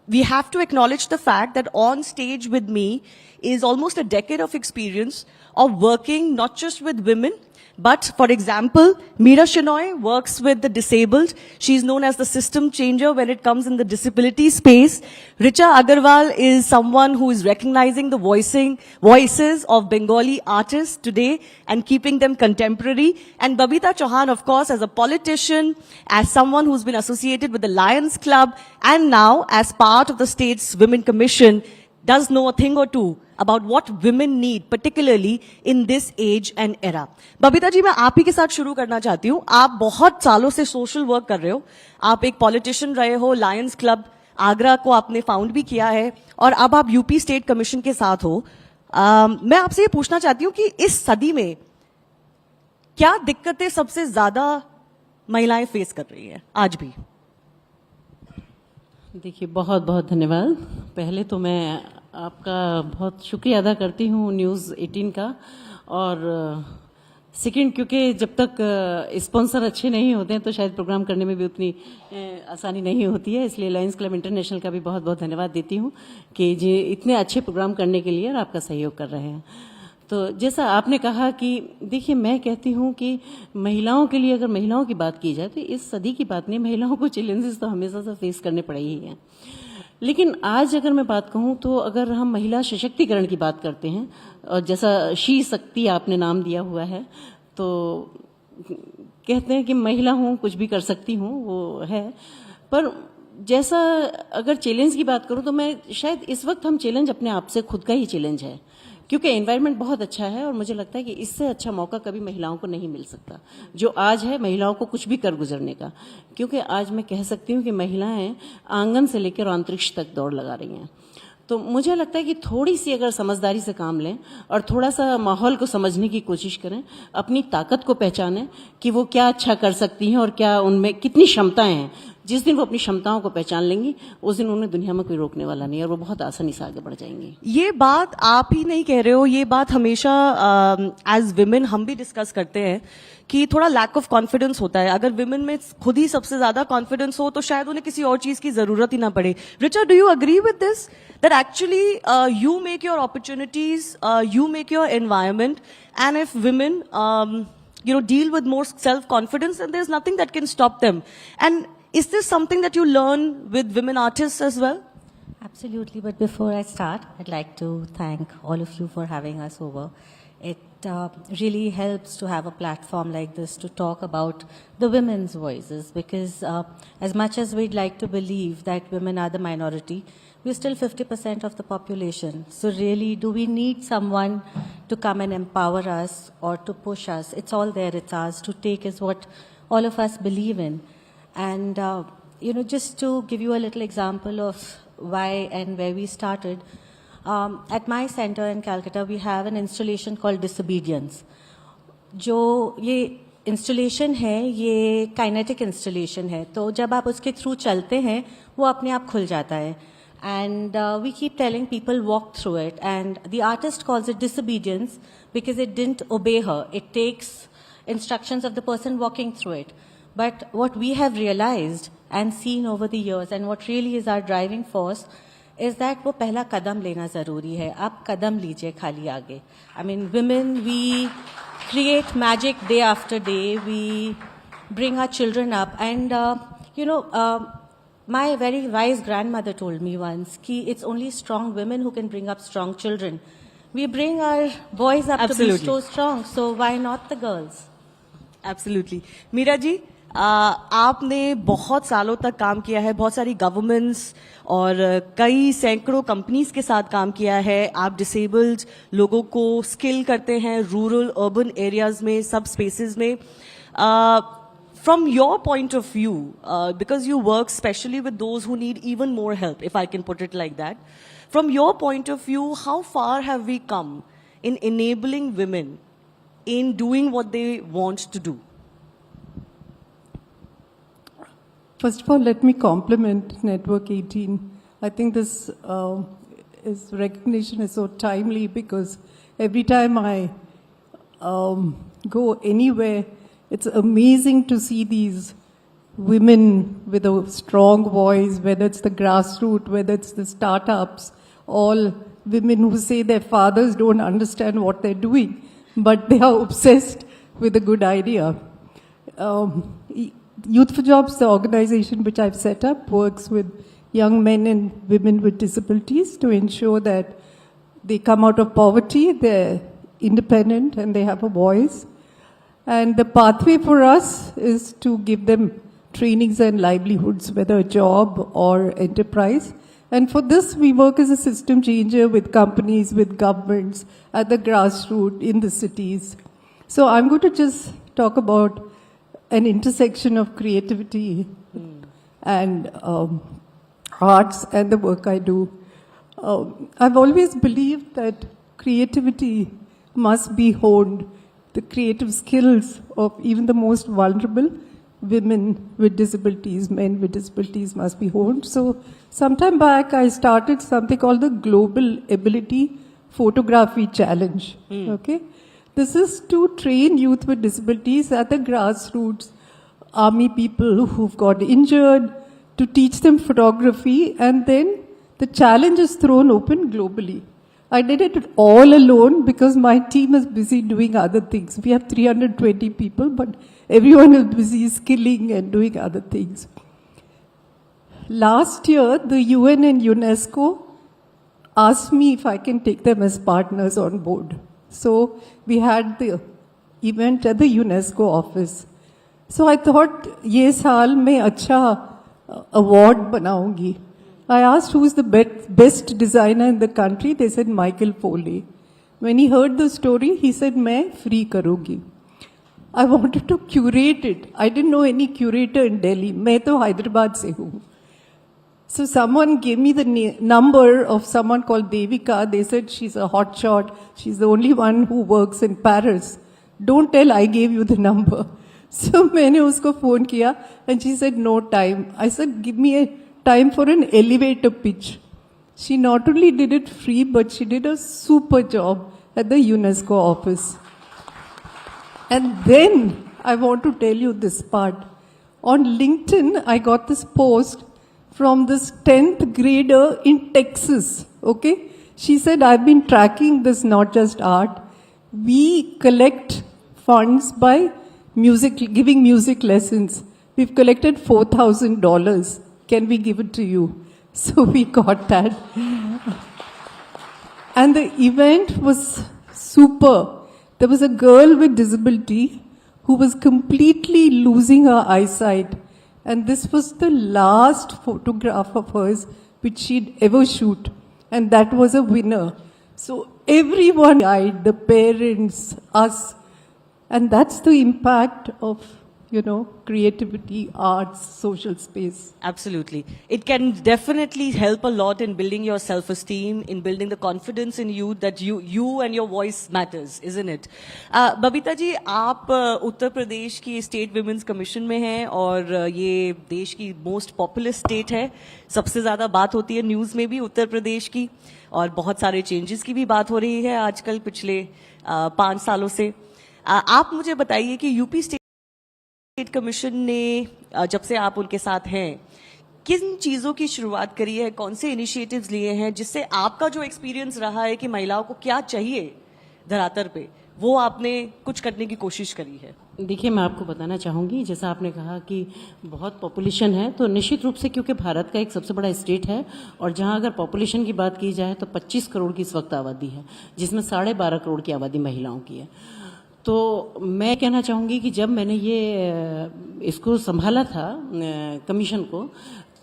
we have to acknowledge the fact that on stage with me is almost a decade of experience of working not just with women, but, for example, Meera Shenoy works with the disabled. She's known as the system changer when it comes in the disability space. Richa Agarwal is someone who is recognizing the voices of Bengali artists today and keeping them contemporary. And Babita Chauhan, of course, as a politician, as someone who's been associated with the Lions Club, and now as part of the state's Women Commission, does know a thing or two about what women need, particularly in this age and era. Babita ji, मैं आप ही के साथ शुरू करना चाहती हूँ. आप बहुत सालों से सोशल वर्क कर रहे हो. आप एक पॉलिटिशियन रहे हो, लायंस क्लब आगरा को आपने फाउंड भी किया है, और अब आप यूपी स्टेट कमीशन के साथ हो. मैं आपसे ये पूछना चाहती हूँ कि इस सदी में क्या दिक्कतें सबसे ज्यादा महिलाएं फेस कर रही हैं आज भी? देखिए, बहुत बहुत धन्यवाद. पहले तो मैं आपका बहुत शुक्रिया अदा करती हूँ न्यूज़ 18 का, और सेकंड क्योंकि जब तक स्पॉन्सर अच्छे नहीं होते हैं तो शायद प्रोग्राम करने में भी उतनी आसानी नहीं होती है. इसलिए लायंस क्लब इंटरनेशनल का भी बहुत बहुत धन्यवाद देती हूँ कि जी इतने अच्छे प्रोग्राम करने के लिए और आपका सहयोग कर रहे हैं. तो जैसा आपने कहा कि देखिए, मैं कहती हूँ कि महिलाओं के लिए अगर महिलाओं की बात की जाए तो इस सदी की बात नहीं, महिलाओं को चैलेंजेस तो हमेशा से फेस करने पड़े ही हैं. लेकिन आज अगर मैं बात कहूँ तो अगर हम महिला सशक्तिकरण की बात करते हैं, और जैसा शी शक्ति आपने नाम दिया हुआ है, तो कहते हैं कि महिला हूँ कुछ भी कर सकती हूँ, वो है. पर जैसा अगर चैलेंज की बात करूँ तो मैं शायद इस वक्त हम चैलेंज अपने आप से खुद का ही चैलेंज है, क्योंकि एनवायरनमेंट बहुत अच्छा है और मुझे लगता है कि इससे अच्छा मौका कभी महिलाओं को नहीं मिल सकता जो आज है महिलाओं को कुछ भी कर गुजरने का. क्योंकि आज मैं कह सकती हूँ कि महिलाएं आंगन से लेकर अंतरिक्ष तक दौड़ लगा रही हैं. तो मुझे लगता है कि थोड़ी सी अगर समझदारी से काम लें और थोड़ा सा माहौल को समझने की कोशिश करें, अपनी ताकत को पहचानें कि वो क्या अच्छा कर सकती हैं और क्या उनमें कितनी क्षमताएं हैं. जिस दिन वो अपनी क्षमताओं को पहचान लेंगी उस दिन उन्हें दुनिया में कोई रोकने वाला नहीं है और वो बहुत आसानी से आगे बढ़ जाएंगी. ये बात आप ही नहीं कह रहे हो, ये बात हमेशा एज विमेन हम भी डिस्कस करते हैं कि थोड़ा लैक ऑफ कॉन्फिडेंस होता है. अगर विमेन में खुद ही सबसे ज्यादा कॉन्फिडेंस हो तो शायद उन्हें किसी और चीज की जरूरत ही ना पड़े. Richa, do you agree with this that actually you make your opportunities, you make your environment, and if women deal with more self-confidence, and there's nothing that can stop them. And is this something that you learn with women artists as well? Absolutely, but before I start, I'd like to thank all of you for having us over. It really helps to have a platform like this to talk about the women's voices, because as much as we'd like to believe that women are the minority, we're still 50% of the population. So really, do we need someone to come and empower us or to push us? It's all there, it's ours. To take is what all of us believe in. And, just to give you a little example of why and where we started, at my center in Calcutta, we have an installation called Disobedience. जो ये installation है ये kinetic installation है, तो जब आप उसके through चलते हैं वो अपने आप खुल जाता है. And we keep telling people walk through it, and the artist calls it disobedience because it didn't obey her. It takes instructions of the person walking through it. But what we have realized and seen over the years, and what really is our driving force, is that वो पहला कदम लेना ज़रूरी है. आप कदम लीजिए खाली आगे. I mean, women, we create magic day after day. We bring our children up, and my very wise grandmother told me once कि it's only strong women who can bring up strong children. We bring our boys up to be so strong, so why not the girls? Absolutely. Meera ji, आपने बहुत सालों तक काम किया है, बहुत सारी गवर्नमेंट्स और कई सैकड़ों कंपनीज के साथ काम किया है. आप डिसेबल्ड लोगों को स्किल करते हैं रूरल अर्बन एरियाज में, सब स्पेसेस में. From your point of view, because you work specially with those who need even more help, if I can put it like that, from your point of view, how far have we come in enabling women in doing what they want to do? First of all, let me compliment Network 18. I think this recognition is so timely because every time I go anywhere, it's amazing to see these women with a strong voice, whether it's the grassroots, whether it's the startups, all women who say their fathers don't understand what they're doing, but they are obsessed with a good idea. Youth for Jobs, the organization which I've set up, works with young men and women with disabilities to ensure that they come out of poverty, they're independent, and they have a voice. And the pathway for us is to give them trainings and livelihoods, whether a job or enterprise. And for this, we work as a system changer with companies, with governments, at the grassroots, in the cities. So I'm going to just talk about an intersection of creativity and arts and the work I do. I've always believed that creativity must be honed. The creative skills of even the most vulnerable women with disabilities, men with disabilities must be honed. So sometime back, I started something called the Global Ability Photography Challenge. Okay, this is to train youth with disabilities at the grassroots, army people who've got injured, to teach them photography, and then the challenge is thrown open globally. I did it all alone because my team is busy doing other things. We have 320 people, but everyone is busy skilling and doing other things. Last year, the UN and UNESCO asked me if I can take them as partners on board. So we had the event at the UNESCO office. So I thought, ये साल मैं अच्छा award बनाऊंगी. I asked who's the best designer in the country. They said Michael Foley. When he heard the story, he said, मैं free करूँगी. I wanted to curate it. I didn't know any curator in Delhi. मैं तो Hyderabad से हूँ. So someone gave me the number of someone called Devika. They said she's a hotshot. She's the only one who works in Paris. Don't tell I gave you the number. So मैंने उसको phone किया and she said no time. I said give me a time for an elevator pitch. She not only did it free, but she did a super job at the UNESCO office. And then I want to tell you this part. On LinkedIn, I got this post from this 10th grader in Texas. Okay? She said, I've been tracking this, not just art. We collect funds by giving music lessons. We've collected $4,000. Can we give it to you? So we got that. And the event was super. There was a girl with disability who was completely losing her eyesight. And this was the last photograph of hers which she'd ever shoot. And that was a winner. So everyone died, the parents, us. And that's the impact of creativity, arts, social space. Absolutely. It can definitely help a lot in building your self-esteem, in building the confidence in you that you and your voice matters, isn't it? Babita ji, आप उत्तर प्रदेश की state women's commission में हैं और ये देश की most popular state है. सबसे ज्यादा बात होती है न्यूज में भी उत्तर प्रदेश की, और बहुत सारे चेंजेस की भी बात हो रही है आजकल पिछले 5 सालों से. आप मुझे बताइए कि यूपी स्टेट कमीशन ने जब से आप उनके साथ हैं, किन चीजों की शुरुआत करी है, कौन से इनिशिएटिव्स लिए हैं जिससे आपका जो एक्सपीरियंस रहा है कि महिलाओं को क्या चाहिए धरातल पे, वो आपने कुछ करने की कोशिश करी है? देखिए, मैं आपको बताना चाहूँगी, जैसा आपने कहा कि बहुत पॉपुलेशन है, तो निश्चित रूप से क्योंकि भारत का एक सबसे बड़ा स्टेट है और जहाँ अगर पॉपुलेशन की बात की जाए तो 25 करोड़ की इस वक्त आबादी है, जिसमें 12.5 करोड़ की आबादी महिलाओं की है. तो मैं कहना चाहूँगी कि जब मैंने ये इसको संभाला था कमीशन को,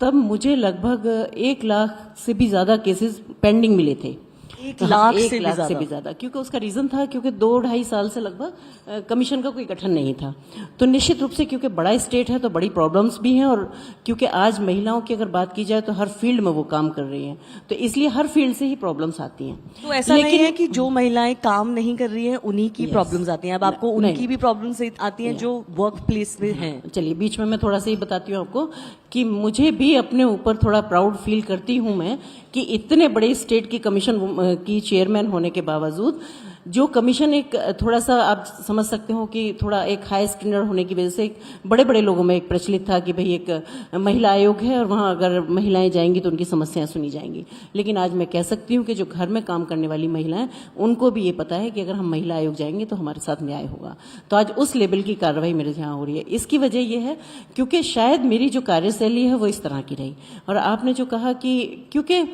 तब मुझे लगभग 1 लाख से भी ज़्यादा केसेस पेंडिंग मिले थे. 1 लाख से भी ज्यादा, क्योंकि उसका रीजन था क्योंकि 2-2.5 साल से लगभग कमीशन का कोई गठन नहीं था. तो निश्चित रूप से क्योंकि बड़ा स्टेट है तो बड़ी प्रॉब्लम्स भी हैं, और क्योंकि आज महिलाओं की अगर बात की जाए तो हर फील्ड में वो काम कर रही हैं, तो इसलिए हर फील्ड से ही प्रॉब्लम्स आती हैं. तो ऐसा नहीं है कि जो महिलाएं काम नहीं कर रही हैं उन्हीं की प्रॉब्लम्स आती हैं. अब आपको उनकी भी प्रॉब्लम्स आती हैं जो वर्क प्लेस में हैं. चलिए, बीच में मैं थोड़ा सा ही बताती हूँ आपको कि मुझे भी अपने ऊपर थोड़ा प्राउड फील करती हूँ मैं कि इतने बड़े स्टेट की कमीशन की चेयरमैन होने के बावजूद जो कमीशन एक थोड़ा सा आप समझ सकते हो कि थोड़ा एक हाई स्टैंडर्ड होने की वजह से एक बड़े बड़े लोगों में एक प्रचलित था कि भाई एक महिला आयोग है और वहाँ अगर महिलाएं जाएंगी तो उनकी समस्याएं सुनी जाएंगी. लेकिन आज मैं कह सकती हूँ कि जो घर में काम करने वाली महिलाएं, उनको भी ये पता है कि अगर हम महिला आयोग जाएंगे तो हमारे साथ न्याय होगा. तो आज उस लेवल की कार्रवाई मेरे यहाँ हो रही है. इसकी वजह यह है क्योंकि शायद मेरी जो कार्यशैली है वो इस तरह की रही. और आपने जो कहा कि क्योंकि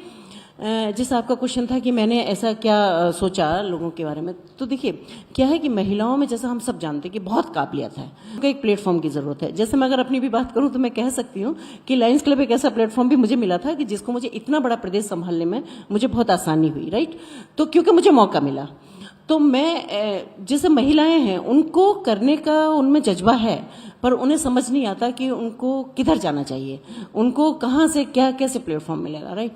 जैसा आपका क्वेश्चन था कि मैंने ऐसा क्या सोचा लोगों के बारे में, तो देखिए क्या है कि महिलाओं में, जैसा हम सब जानते हैं कि बहुत काबिलियत है, उनका एक प्लेटफॉर्म की जरूरत है. जैसे मैं अगर अपनी भी बात करूं तो मैं कह सकती हूं कि लायंस क्लब एक ऐसा प्लेटफॉर्म भी मुझे मिला था कि जिसको मुझे इतना बड़ा प्रदेश संभालने में मुझे बहुत आसानी हुई, राइट. तो क्योंकि मुझे मौका मिला, तो मैं जैसे महिलाएं हैं उनको करने का उनमें जज्बा है, पर उन्हें समझ नहीं आता कि उनको किधर जाना चाहिए, उनको कहाँ से क्या कैसे प्लेटफॉर्म मिलेगा, राइट.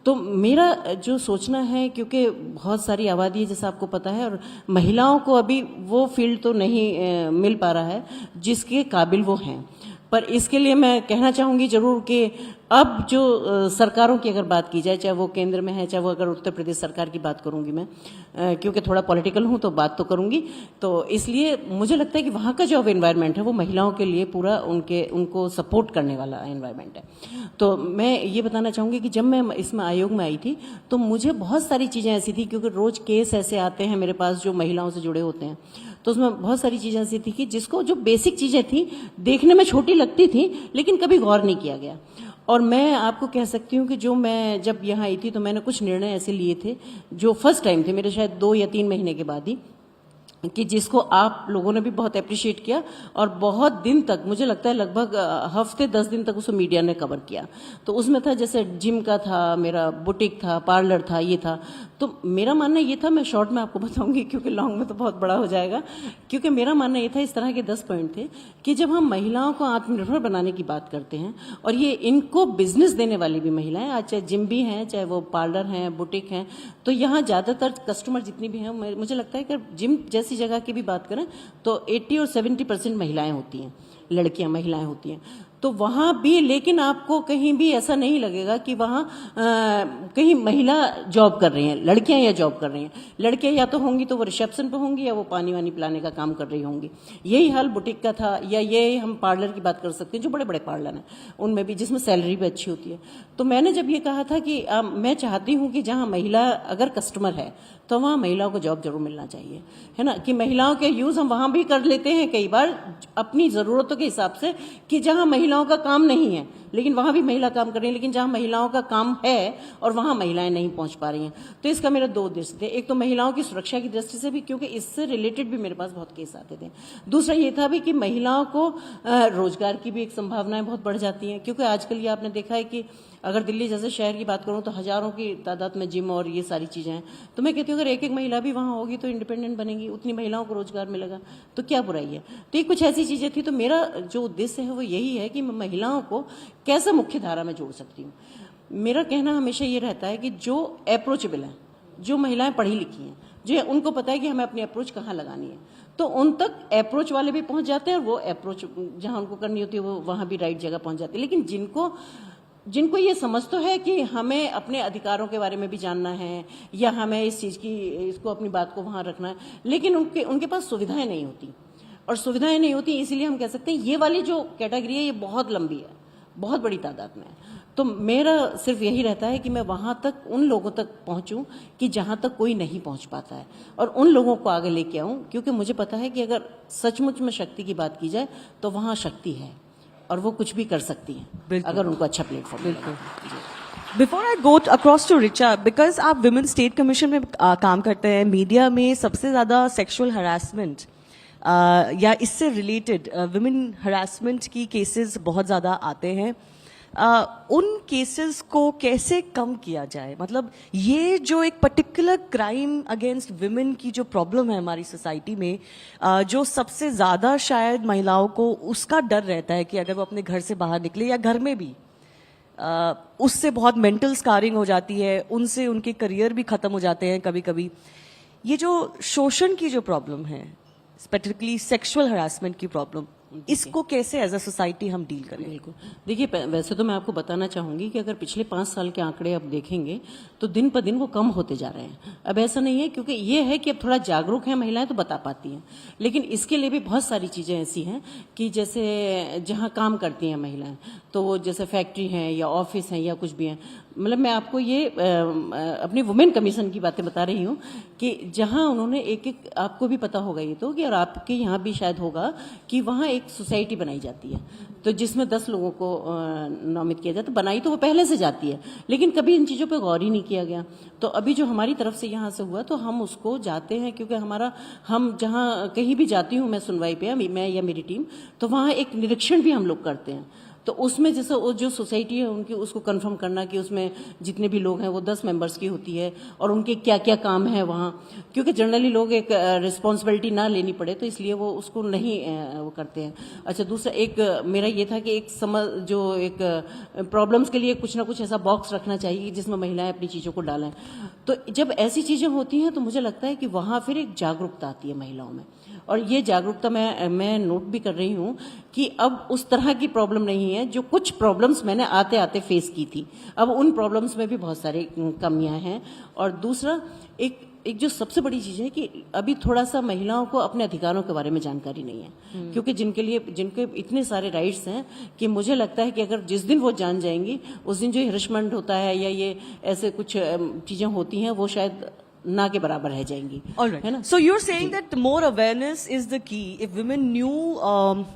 तो मेरा जो सोचना है, क्योंकि बहुत सारी आबादी है जैसा आपको पता है, और महिलाओं को अभी वो फील्ड तो नहीं मिल पा रहा है जिसके काबिल वो हैं. पर इसके लिए मैं कहना चाहूँगी जरूर कि अब जो सरकारों की अगर बात की जाए, चाहे वो केंद्र में है चाहे वो अगर उत्तर प्रदेश सरकार की बात करूँगी मैं, क्योंकि थोड़ा पॉलिटिकल हूँ तो बात तो करूँगी, तो इसलिए मुझे लगता है कि वहाँ का जो एनवायरनमेंट है वो महिलाओं के लिए पूरा उनको सपोर्ट करने वाला एनवायरनमेंट है. तो मैं ये बताना चाहूँगी कि जब मैं इसमें आयोग में आई थी तो मुझे बहुत सारी चीज़ें ऐसी थी, क्योंकि रोज केस ऐसे आते हैं मेरे पास जो महिलाओं से जुड़े होते हैं, तो उसमें बहुत सारी चीज़ें ऐसी थी कि जिसको जो बेसिक चीज़ें थी देखने में छोटी लगती थी लेकिन कभी गौर नहीं किया गया. और मैं आपको कह सकती हूँ कि जो मैं जब यहाँ आई थी तो मैंने कुछ निर्णय ऐसे लिए थे जो फर्स्ट टाइम थे मेरे, शायद 2 या 3 महीने के बाद ही, कि जिसको आप लोगों ने भी बहुत अप्रिशिएट किया और बहुत दिन तक, मुझे लगता है लगभग हफ्ते 10 दिन तक उसको मीडिया ने कवर किया. तो उसमें था जैसे जिम का था, मेरा बुटीक था, पार्लर था, ये था. तो मेरा मानना ये था, मैं शॉर्ट में आपको बताऊंगी क्योंकि लॉन्ग में तो बहुत बड़ा हो जाएगा, क्योंकि मेरा मानना ये था, इस तरह के 10 पॉइंट थे कि जब हम महिलाओं को आत्मनिर्भर बनाने की बात करते हैं और ये इनको बिजनेस देने वाली भी महिलाएं, आज चाहे जिम भी हैं, चाहे वो पार्लर हैं, बुटीक हैं, तो यहाँ ज़्यादातर कस्टमर जितनी भी हैं, मुझे लगता है कि जिम जैसी जगह की भी बात करें तो 80 और 70% महिलाएं होती हैं, लड़कियां महिलाएं होती हैं. तो वहाँ भी, लेकिन आपको कहीं भी ऐसा नहीं लगेगा कि वहाँ कहीं महिला जॉब कर रही हैं, लड़कियां या जॉब कर रही हैं. लड़कियां या तो होंगी तो वो रिसेप्शन पे होंगी या वो पानी वानी पिलाने का काम कर रही होंगी. यही हाल बुटीक का था, या ये हम पार्लर की बात कर सकते हैं जो बड़े बड़े पार्लर हैं उनमें भी, जिसमें सैलरी भी अच्छी होती है. तो मैंने जब ये कहा था कि मैं चाहती हूँ कि जहाँ महिला अगर कस्टमर है तो वहाँ महिलाओं को जॉब जरूर मिलना चाहिए, है ना, कि महिलाओं के यूज हम वहाँ भी कर लेते हैं कई बार अपनी ज़रूरतों के हिसाब से, कि जहाँ महिलाओं का काम नहीं है लेकिन वहाँ भी महिला काम कर रही है, लेकिन जहाँ महिलाओं का काम है और वहाँ महिलाएं नहीं पहुँच पा रही हैं. तो इसका मेरा 2 उद्देश्य थे. एक तो महिलाओं की सुरक्षा की दृष्टि से भी, क्योंकि इससे रिलेटेड भी मेरे पास बहुत केस आते थे. दूसरा ये था भी कि महिलाओं को रोजगार की भी एक संभावनाएं बहुत बढ़ जाती हैं, क्योंकि आजकल ये आपने देखा है कि अगर दिल्ली जैसे शहर की बात करूं तो हजारों की तादाद में जिम और ये सारी चीजें हैं। तो मैं कहती हूँ अगर एक एक महिला भी वहां होगी तो इंडिपेंडेंट बनेगी, उतनी महिलाओं को रोजगार मिलेगा, तो क्या बुराई है। तो ये कुछ ऐसी चीजें थी। तो मेरा जो उद्देश्य है वो यही है कि मैं महिलाओं को कैसे मुख्य धारा में जोड़ सकती हूँ। मेरा कहना हमेशा ये रहता है कि जो अप्रोचेबल है, जो महिलाएं पढ़ी लिखी हैं, जो उनको पता है कि हमें अपनी अप्रोच कहाँ लगानी है, तो उन तक अप्रोच वाले भी पहुंच जाते हैं और वो अप्रोच जहां उनको करनी होती है वो वहां भी राइट जगह पहुंच जाती है। लेकिन जिनको ये समझ तो है कि हमें अपने अधिकारों के बारे में भी जानना है या हमें इस चीज की इसको अपनी बात को वहां रखना है, लेकिन उनके पास सुविधाएं नहीं होती। और सुविधाएं नहीं होती इसलिए हम कह सकते हैं ये वाली जो कैटेगरी है ये बहुत लंबी है, बहुत बड़ी तादाद में है। तो मेरा सिर्फ यही रहता है कि मैं वहां तक उन लोगों तक पहुंचूं कि जहां तक कोई नहीं पहुंच पाता है, और उन लोगों को आगे लेके आऊं, क्योंकि मुझे पता है कि अगर सचमुच में शक्ति की बात की जाए तो वहां शक्ति है और वो कुछ भी कर सकती है अगर उनको अच्छा प्लेटफॉर्म मिले। Before I go across to Richa, because आप विमेन स्टेट कमीशन में काम करते हैं, मीडिया में सबसे ज्यादा सेक्सुअल हरासमेंट या इससे रिलेटेड विमेन हरासमेंट की केसेस बहुत ज्यादा आते हैं। उन केसेस को कैसे कम किया जाए? मतलब ये जो एक पर्टिकुलर क्राइम अगेंस्ट विमेन की जो प्रॉब्लम है हमारी सोसाइटी में, जो सबसे ज्यादा शायद महिलाओं को उसका डर रहता है कि अगर वो अपने घर से बाहर निकले या घर में भी उससे बहुत मेंटल स्कारिंग हो जाती है, उनसे उनके करियर भी खत्म हो जाते हैं कभी कभी। ये जो शोषण की जो प्रॉब्लम है, स्पेसिफिकली सेक्सुअल हरासमेंट की प्रॉब्लम, इसको कैसे एज अ सोसाइटी हम डील करें? बिल्कुल, देखिए वैसे तो मैं आपको बताना चाहूंगी कि अगर पिछले 5 साल के आंकड़े आप देखेंगे तो दिन पर दिन वो कम होते जा रहे हैं। अब ऐसा नहीं है, क्योंकि ये है कि अब थोड़ा जागरूक है महिलाएं तो बता पाती हैं, लेकिन इसके लिए भी बहुत सारी चीजें ऐसी हैं कि जैसे जहां काम करती हैं महिलाएं, तो जैसे फैक्ट्री है या ऑफिस है या कुछ भी है, मतलब मैं आपको ये अपनी वुमेन कमीशन की बातें बता रही हूँ कि जहां उन्होंने एक आपको भी पता होगा ये तो, कि और आपके यहाँ भी शायद होगा कि वहां एक सोसाइटी बनाई जाती है, तो जिसमें 10 लोगों को नामित किया जाता है। बनाई तो वो पहले से जाती है, लेकिन कभी इन चीजों पे गौर ही नहीं किया गया। तो अभी जो हमारी तरफ से यहाँ से हुआ तो हम उसको जाते हैं, क्योंकि हम जहाँ कहीं भी जाती हूँ मैं सुनवाई पे, मैं या मेरी टीम, तो वहाँ एक निरीक्षण भी हम लोग करते हैं। तो उसमें जैसे वो जो सोसाइटी है उनकी उसको कंफर्म करना कि उसमें जितने भी लोग हैं वो 10 मेंबर्स की होती है और उनके क्या क्या काम है वहाँ, क्योंकि जनरली लोग एक रिस्पॉन्सिबिलिटी ना लेनी पड़े तो इसलिए वो उसको नहीं वो करते हैं। अच्छा, दूसरा एक मेरा ये था कि एक प्रॉब्लम्स के लिए कुछ ना कुछ ऐसा बॉक्स रखना चाहिए जिसमें महिलाएं अपनी चीज़ों को डालें। तो जब ऐसी चीज़ें होती हैं तो मुझे लगता है कि वहाँ फिर एक जागरूकता आती है महिलाओं में, और ये जागरूकता मैं नोट भी कर रही हूँ कि अब उस तरह की प्रॉब्लम नहीं है जो कुछ प्रॉब्लम्स मैंने आते आते फेस की थी। अब उन प्रॉब्लम्स में भी बहुत सारी कमियां हैं। और दूसरा एक जो सबसे बड़ी चीज है कि अभी थोड़ा सा महिलाओं को अपने अधिकारों के बारे में जानकारी नहीं है, क्योंकि जिनके इतने सारे राइट्स हैं कि मुझे लगता है कि अगर जिस दिन वो जान जाएंगी उस दिन जो हरसमेंट होता है या ये ऐसे कुछ चीजें होती हैं वो शायद ना के बराबर रह जाएंगी। है ना? So you're saying that more awareness is the key. If women knew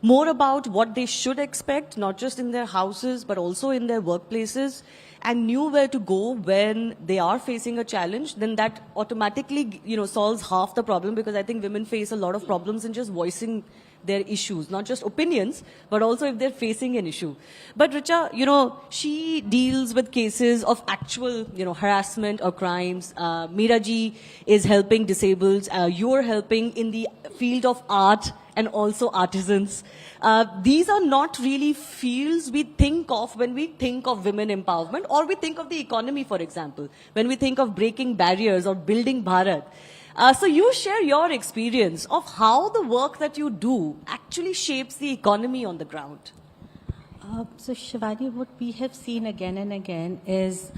more about what they should expect, not just in their houses but also in their workplaces, and knew where to go when they are facing a challenge, then that automatically, solves half the problem, because I think women face a lot of problems in just voicing their issues, not just opinions, but also if they're facing an issue. But Richa, she deals with cases of actual, harassment or crimes. Meera ji is helping disabled. You're helping in the field of art and also artisans. These are not really fields we think of when we think of women empowerment, or we think of the economy, for example, when we think of breaking barriers or building Bharat. So you share your experience of how the work that you do actually shapes the economy on the ground. So Shivani, what we have seen again and again is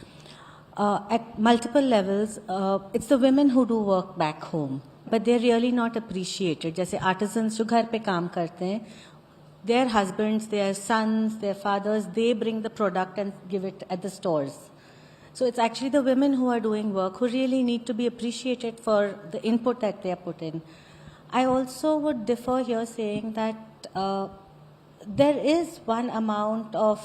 at multiple levels, it's the women who do work back home, but they're really not appreciated. जैसे artisans जो घर पे काम करते हैं, their husbands, their sons, their fathers, they bring the product and give it at the stores. So it's actually the women who are doing work who really need to be appreciated for the input that they are put in. I also would differ here, saying that there is one amount of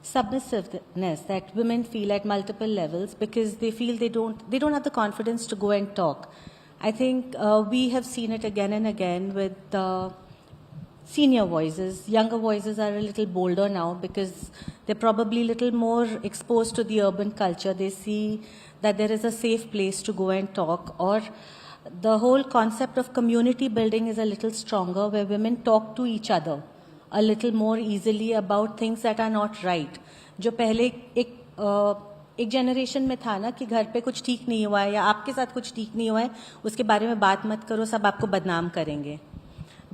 submissiveness that women feel at multiple levels because they feel they don't have the confidence to go and talk. I think we have seen it again and again with senior voices. Younger voices are a little bolder now because they're probably a little more exposed to the urban culture. They see that there is a safe place to go and talk, or the whole concept of community building is a little stronger, where women talk to each other a little more easily about things that are not right. जो पहले एक generation में था ना कि घर पे कुछ ठीक नहीं हुआ है या आपके साथ कुछ ठीक नहीं हुआ है, उसके बारे में बात मत करो, सब आपको बदनाम करेंगे.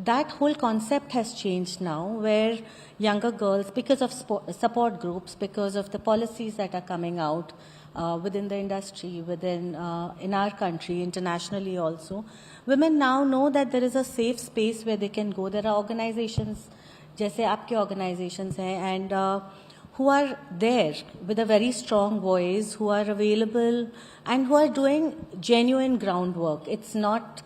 That whole concept has changed now, where younger girls, because of support groups, because of the policies that are coming out within the industry, within in our country, internationally also, women now know that there is a safe space where they can go. There are organizations, जैसे आपके organizations हैं, and who are there with a very strong voice, who are available, and who are doing genuine groundwork. It's not.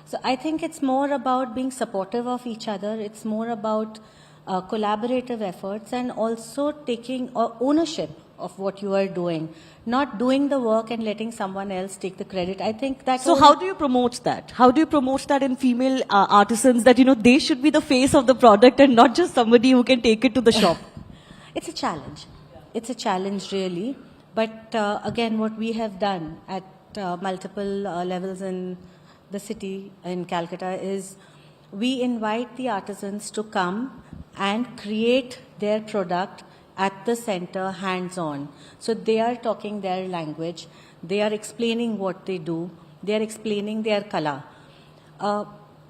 So I think it's more about being supportive of each other. It's more about collaborative efforts and also taking ownership of what you are doing, not doing the work and letting someone else take the credit. I think that. So how do you promote that? How do you promote that in female artisans, that, you know, they should be the face of the product and not just somebody who can take it to the shop? It's a challenge. It's a challenge, really. But again, what we have done at multiple levels in the city in Calcutta is we invite the artisans to come and create their product at the center, hands-on. So they are talking their language, they are explaining what they do, they are explaining their kala.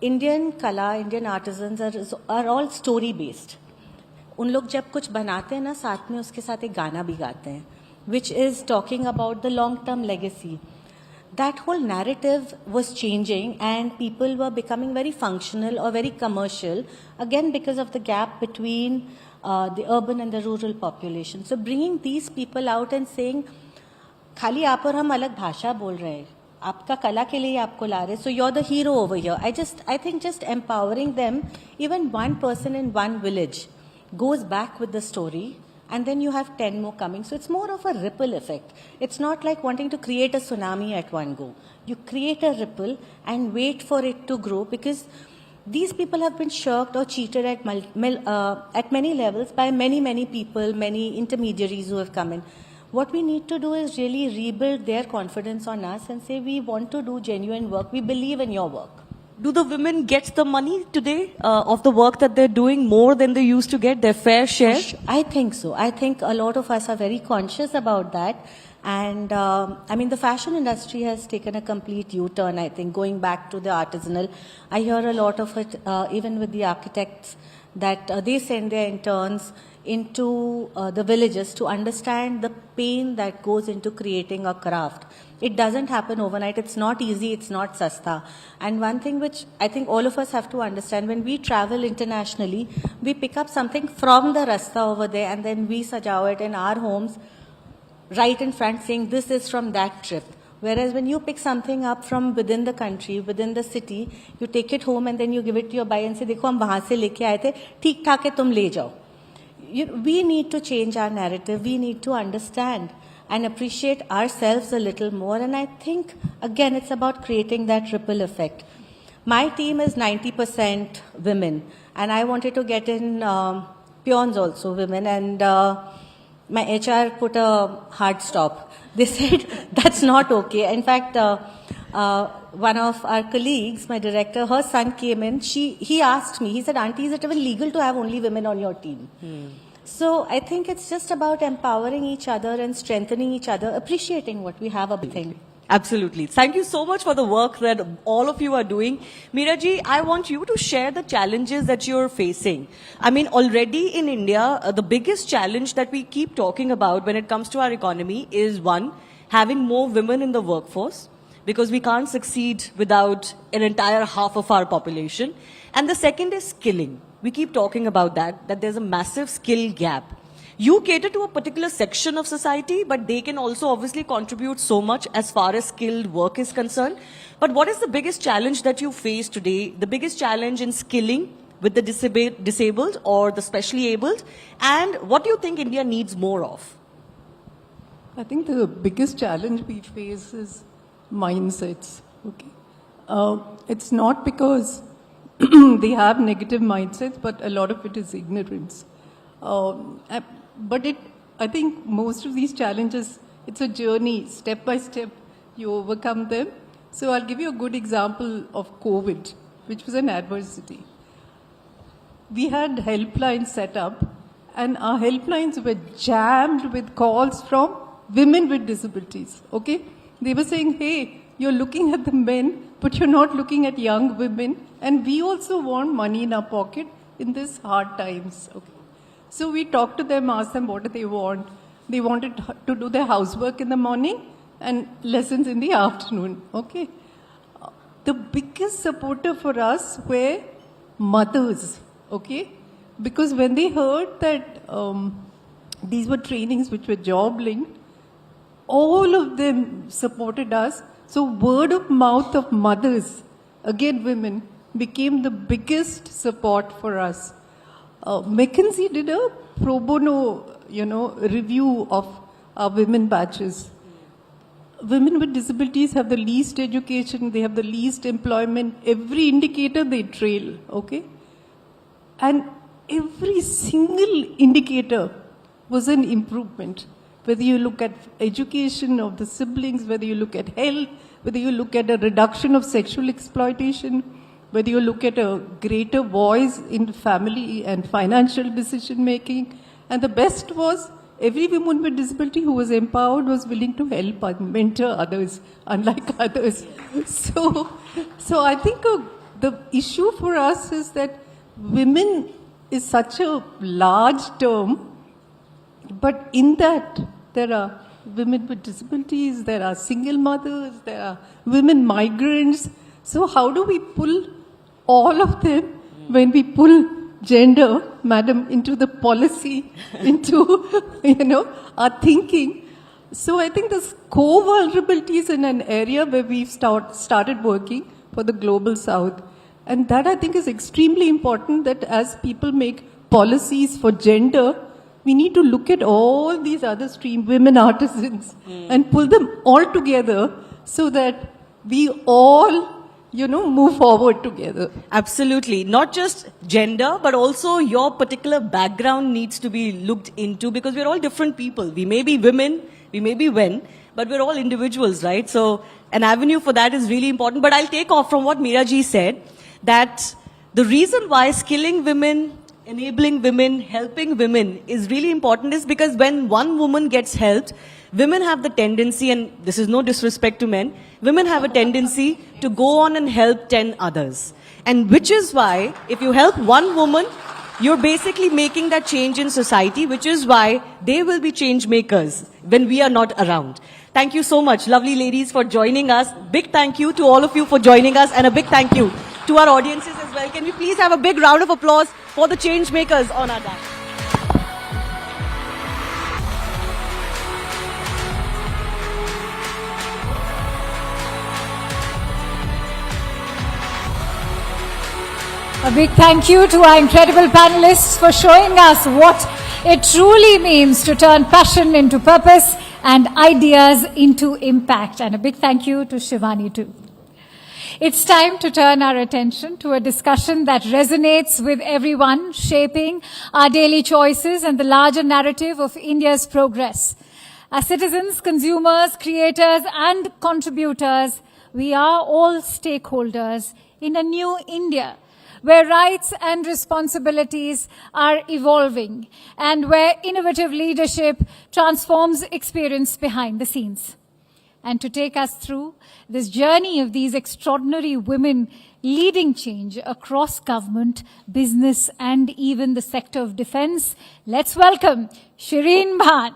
Indian kala, Indian artisans are all story-based. उन लोग जब कुछ बनाते हैं ना, साथ में उसके साथ एक गाना भी गाते हैं, which is talking about the long-term legacy. That whole narrative was changing and people were becoming very functional or very commercial, again because of the gap between the urban and the rural population. So bringing these people out and saying, खाली आप और हम अलग भाषा बोल रहे हैं, आपका कला के लिए आपको ला रहे हैं, so you're the hero over here. I think just empowering them, even one person in one village goes back with the story, and then you have 10 more coming. So it's more of a ripple effect. It's not like wanting to create a tsunami at one go. You create a ripple and wait for it to grow, because these people have been shirked or cheated at many levels by many people, many intermediaries who have come in. What we need to do is really rebuild their confidence on us and say, we want to do genuine work. We believe in your work. Do the women get the money today of the work that they're doing more than they used to get, their fair share? I think so. I think a lot of us are very conscious about that. And I mean, the fashion industry has taken a complete U-turn, I think, going back to the artisanal. I hear a lot of it, even with the architects, that they send their interns into the villages to understand the pain that goes into creating a craft. It doesn't happen overnight. It's not easy. It's not sasta. And one thing which I think all of us have to understand, when we travel internationally, we pick up something from the rasta over there and then we sajao it in our homes right in front, saying this is from that trip. Whereas when you pick something up from within the country, within the city, you take it home and then you give it to your buyer and say, देखो हम वहाँ से लेके आए थे, ठीक ठाक है तुम ले जाओ. We need to change our narrative. We need to understand and appreciate ourselves a little more. And I think, again, it's about creating that ripple effect. My team is 90% women, and I wanted to get in peons also, women, and my HR put a hard stop. They said, that's not okay. In fact, one of our colleagues, my director, her son came in. He asked me, he said, Auntie, is it even legal to have only women on your team? So I think it's just about empowering each other and strengthening each other, appreciating what we have. Absolutely. Thank you so much for the work that all of you are doing. Meera ji, I want you to share the challenges that you're facing. I mean, already in India, the biggest challenge that we keep talking about when it comes to our economy is, one, having more women in the workforce, because we can't succeed without an entire half of our population. And the second is skilling. We keep talking about that there's a massive skill gap. You cater to a particular section of society, but they can also obviously contribute so much as far as skilled work is concerned. But what is the biggest challenge that you face today? The biggest challenge in skilling with the disabled or the specially abled? And what do you think India needs more of? I think the biggest challenge we face is mindsets. Okay, it's not because they have negative mindsets, but a lot of it is ignorance. But I think most of these challenges, it's a journey, step by step, you overcome them. So I'll give you a good example of COVID, which was an adversity. We had helplines set up, and our helplines were jammed with calls from women with disabilities, okay? They were saying, hey, you're looking at the men, but you're not looking at young women, and we also want money in our pocket in these hard times, okay? So we talked to them, asked them what do they want. They wanted to do their housework in the morning and lessons in the afternoon, okay? The biggest supporter for us were mothers, okay? Because when they heard that these were trainings which were job linked, all of them supported us. So word of mouth of mothers, again women, became the biggest support for us. McKinsey did a pro bono, review of our women batches. Women with disabilities have the least education, they have the least employment. Every indicator they trail, okay? And every single indicator was an improvement. Whether you look at education of the siblings, whether you look at health, whether you look at a reduction of sexual exploitation, whether you look at a greater voice in family and financial decision making. And the best was every woman with disability who was empowered was willing to help and mentor others, unlike others. So I think the issue for us is that women is such a large term, but in that there are women with disabilities, there are single mothers, there are women migrants. So how do we pull all of them when we pull gender, madam, into the policy, into, our thinking? So I think this co-vulnerability is in an area where we've started working for the Global South. And that I think is extremely important, that as people make policies for gender, we need to look at all these other stream women artisans and pull them all together so that we all, move forward together. Absolutely. Not just gender, but also your particular background needs to be looked into, because we're all different people. We may be women, we may be men, but we're all individuals, right? So an avenue for that is really important. But I'll take off from what Meera ji said, that the reason why skilling women, enabling women, helping women is really important is because when one woman gets helped, women have the tendency, and this is no disrespect to men, women have a tendency to go on and help 10 others. And which is why, if you help one woman, you're basically making that change in society, which is why they will be change makers when we are not around. Thank you so much, lovely ladies, for joining us. Big thank you to all of you for joining us, and a big thank you to our audiences as well. Can we please have a big round of applause for the change makers on our dance? A big thank you to our incredible panelists for showing us what it truly means to turn passion into purpose and ideas into impact. And a big thank you to Shivani too. It's time to turn our attention to a discussion that resonates with everyone, shaping our daily choices and the larger narrative of India's progress. As citizens, consumers, creators, and contributors, we are all stakeholders in a new India, where rights and responsibilities are evolving and where innovative leadership transforms experience behind the scenes. And to take us through this journey of these extraordinary women leading change across government, business, and even the sector of defense, let's welcome Shireen Bhan.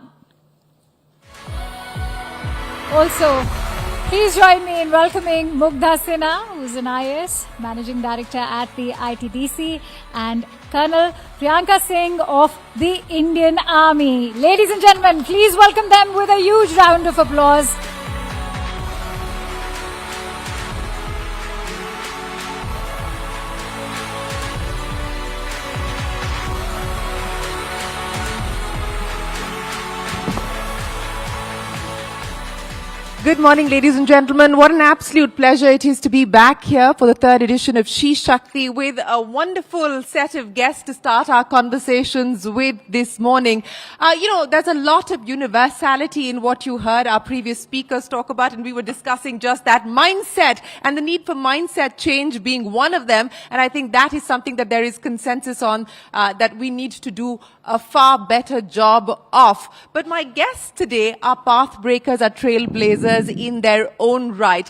Also, please join me in welcoming Mugdha Sinha, who's an IAS, Managing Director at the ITDC, and Colonel Priyanka Singh of the Indian Army. Ladies and gentlemen, please welcome them with a huge round of applause. Good morning, ladies and gentlemen. What an absolute pleasure it is to be back here for the third edition of SheShakti with a wonderful set of guests to start our conversations with this morning. There's a lot of universality in what you heard our previous speakers talk about, and we were discussing just that mindset and the need for mindset change being one of them. And I think that is something that there is consensus on, that we need to do a far better job of. But my guests today are path breakers, are trailblazers in their own right.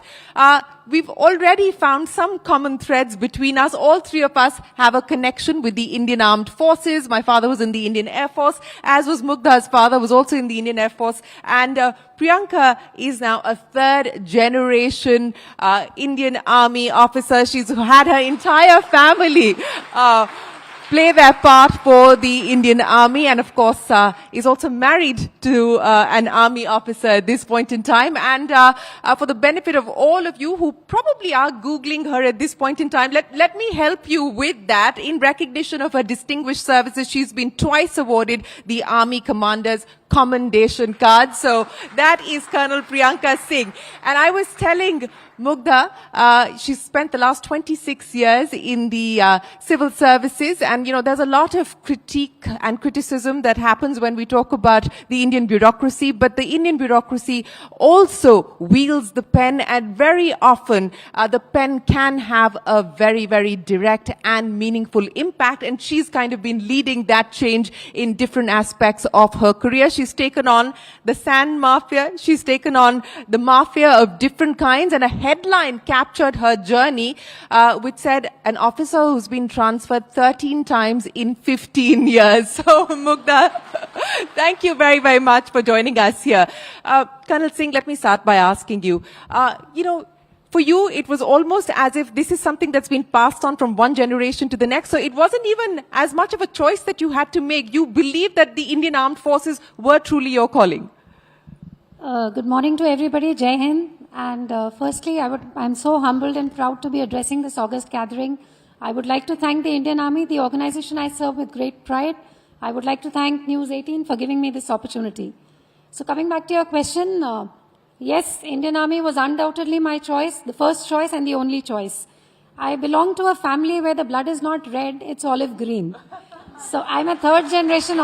We've already found some common threads between us. All three of us have a connection with the Indian Armed Forces. My father was in the Indian Air Force, as was Mugdha's father, was also in the Indian Air Force. And Priyanka is now a third generation Indian Army officer. She's had her entire family play their part for the Indian Army, and of course is also married to an Army officer at this point in time. And for the benefit of all of you who probably are Googling her at this point in time, let me help you with that. In recognition of her distinguished services, she's been twice awarded the Army Commander's Commendation Card. So that is Colonel Priyanka Singh. And I was telling Mugdha, she spent the last 26 years in the civil services, and there's a lot of critique and criticism that happens when we talk about the Indian bureaucracy, but the Indian bureaucracy also wields the pen, and very often the pen can have a very, very direct and meaningful impact, and she's kind of been leading that change in different aspects of her career. She's taken on the sand mafia, she's taken on the mafia of different kinds, and a headline captured her journey, which said an officer who's been transferred 13 times in 15 years. So, Mugdha, thank you very, very much for joining us here. Colonel Singh, let me start by asking you, for you, it was almost as if this is something that's been passed on from one generation to the next. So it wasn't even as much of a choice that you had to make. You believed that the Indian Armed Forces were truly your calling. Good morning to everybody. Jai Hind. And firstly, I'm so humbled and proud to be addressing this August gathering. I would like to thank the Indian Army, the organization I serve with great pride. I would like to thank News18 for giving me this opportunity. So coming back to your question, yes, Indian Army was undoubtedly my choice, the first choice and the only choice. I belong to a family where the blood is not red, it's olive green. So I'm a third generation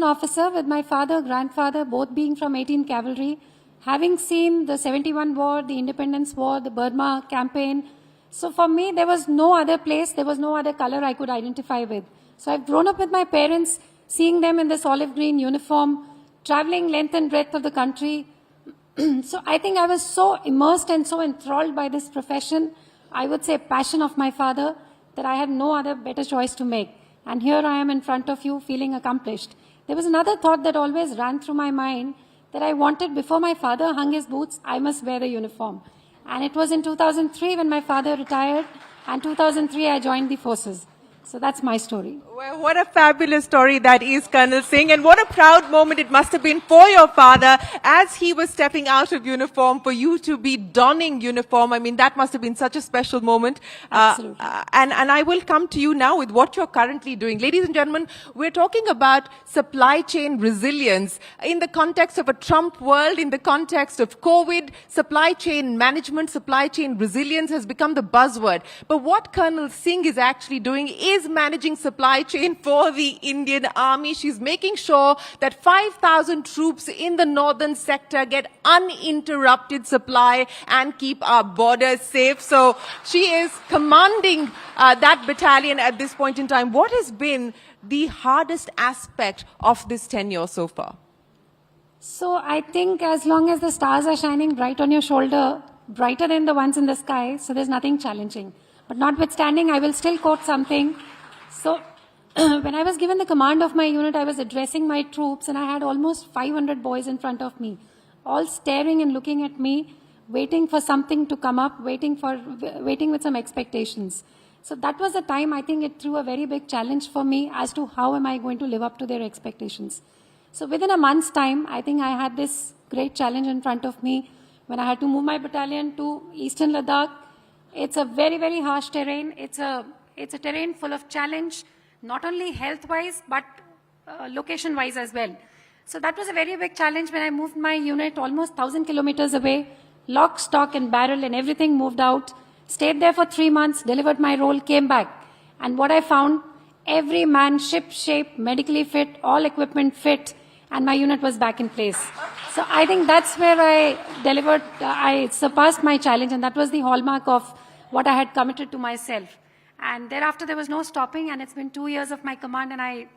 officer with my father, grandfather, both being from 18 Cavalry, having seen the 71 war, the Independence War, the Burma campaign. So for me, there was no other place, there was no other color I could identify with. So I've grown up with my parents, seeing them in this olive green uniform, traveling length and breadth of the country. So I think I was so immersed and so enthralled by this profession, I would say passion of my father, that I had no other better choice to make. And here I am in front of you feeling accomplished. There was another thought that always ran through my mind, that I wanted, before my father hung his boots, I must wear the uniform. And it was in 2003 when my father retired, and 2003 I joined the forces. So that's my story. Well, what a fabulous story that is, Colonel Singh, and what a proud moment it must have been for your father as he was stepping out of uniform, for you to be donning uniform. I mean, that must have been such a special moment. Absolutely. And I will come to you now with what you're currently doing. Ladies and gentlemen, we're talking about supply chain resilience in the context of a Trump world, in the context of COVID. Supply chain management, supply chain resilience has become the buzzword. But what Colonel Singh is actually doing is managing supply chain for the Indian Army. She's making sure that 5,000 troops in the northern sector get uninterrupted supply and keep our borders safe. So she is commanding that battalion at this point in time. What has been the hardest aspect of this tenure so far? So I think as long as the stars are shining bright on your shoulder, brighter than the ones in the sky, so there's nothing challenging. But notwithstanding, I will still quote something. So when I was given the command of my unit, I was addressing my troops, and I had almost 500 boys in front of me, all staring and looking at me, waiting for something to come up, waiting with some expectations. So that was the time, I think it threw a very big challenge for me as to how am I going to live up to their expectations. So within a month's time, I think I had this great challenge in front of me when I had to move my battalion to Eastern Ladakh. It's a very, very harsh terrain. It's a terrain full of challenge, not only health-wise, but location-wise as well. So that was a very big challenge when I moved my unit almost 1,000 kilometers away. Lock, stock and barrel and everything moved out. Stayed there for 3 months, delivered my role, came back. And what I found, every man ship shape, medically fit, all equipment fit, and my unit was back in place. So I think that's where I delivered, I surpassed my challenge, and that was the hallmark of what I had committed to myself. And thereafter there was no stopping, and it's been 2 years of my command, and I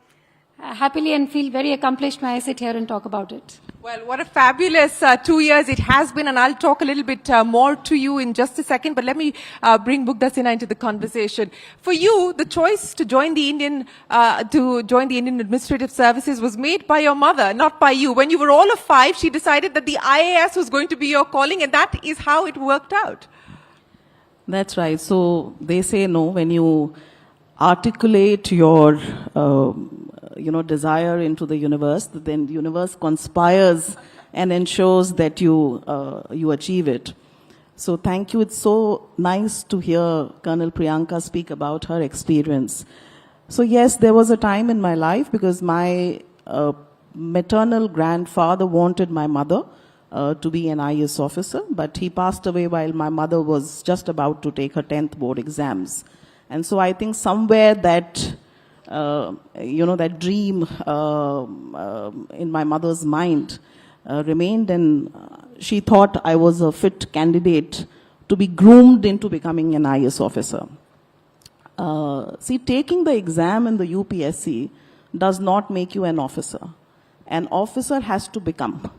happily and feel very accomplished when I sit here and talk about it. Well, what a fabulous 2 years it has been, and I'll talk a little bit more to you in just a second, but let me bring Bugda Sinha into the conversation. For you, the choice to join the Indian Administrative Services was made by your mother, not by you. When you were all of 5, she decided that the IAS was going to be your calling, and that is how it worked out. That's right. So they say no, when you articulate your desire into the universe, then the universe conspires and ensures that you achieve it. So thank you. It's so nice to hear Colonel Priyanka speak about her experience. So yes, there was a time in my life because my maternal grandfather wanted my mother to be an IAS officer, but he passed away while my mother was just about to take her 10th board exams. And so I think somewhere that that dream in my mother's mind remained, and she thought I was a fit candidate to be groomed into becoming an IAS officer. See, taking the exam in the UPSC does not make you an officer. An officer has to become.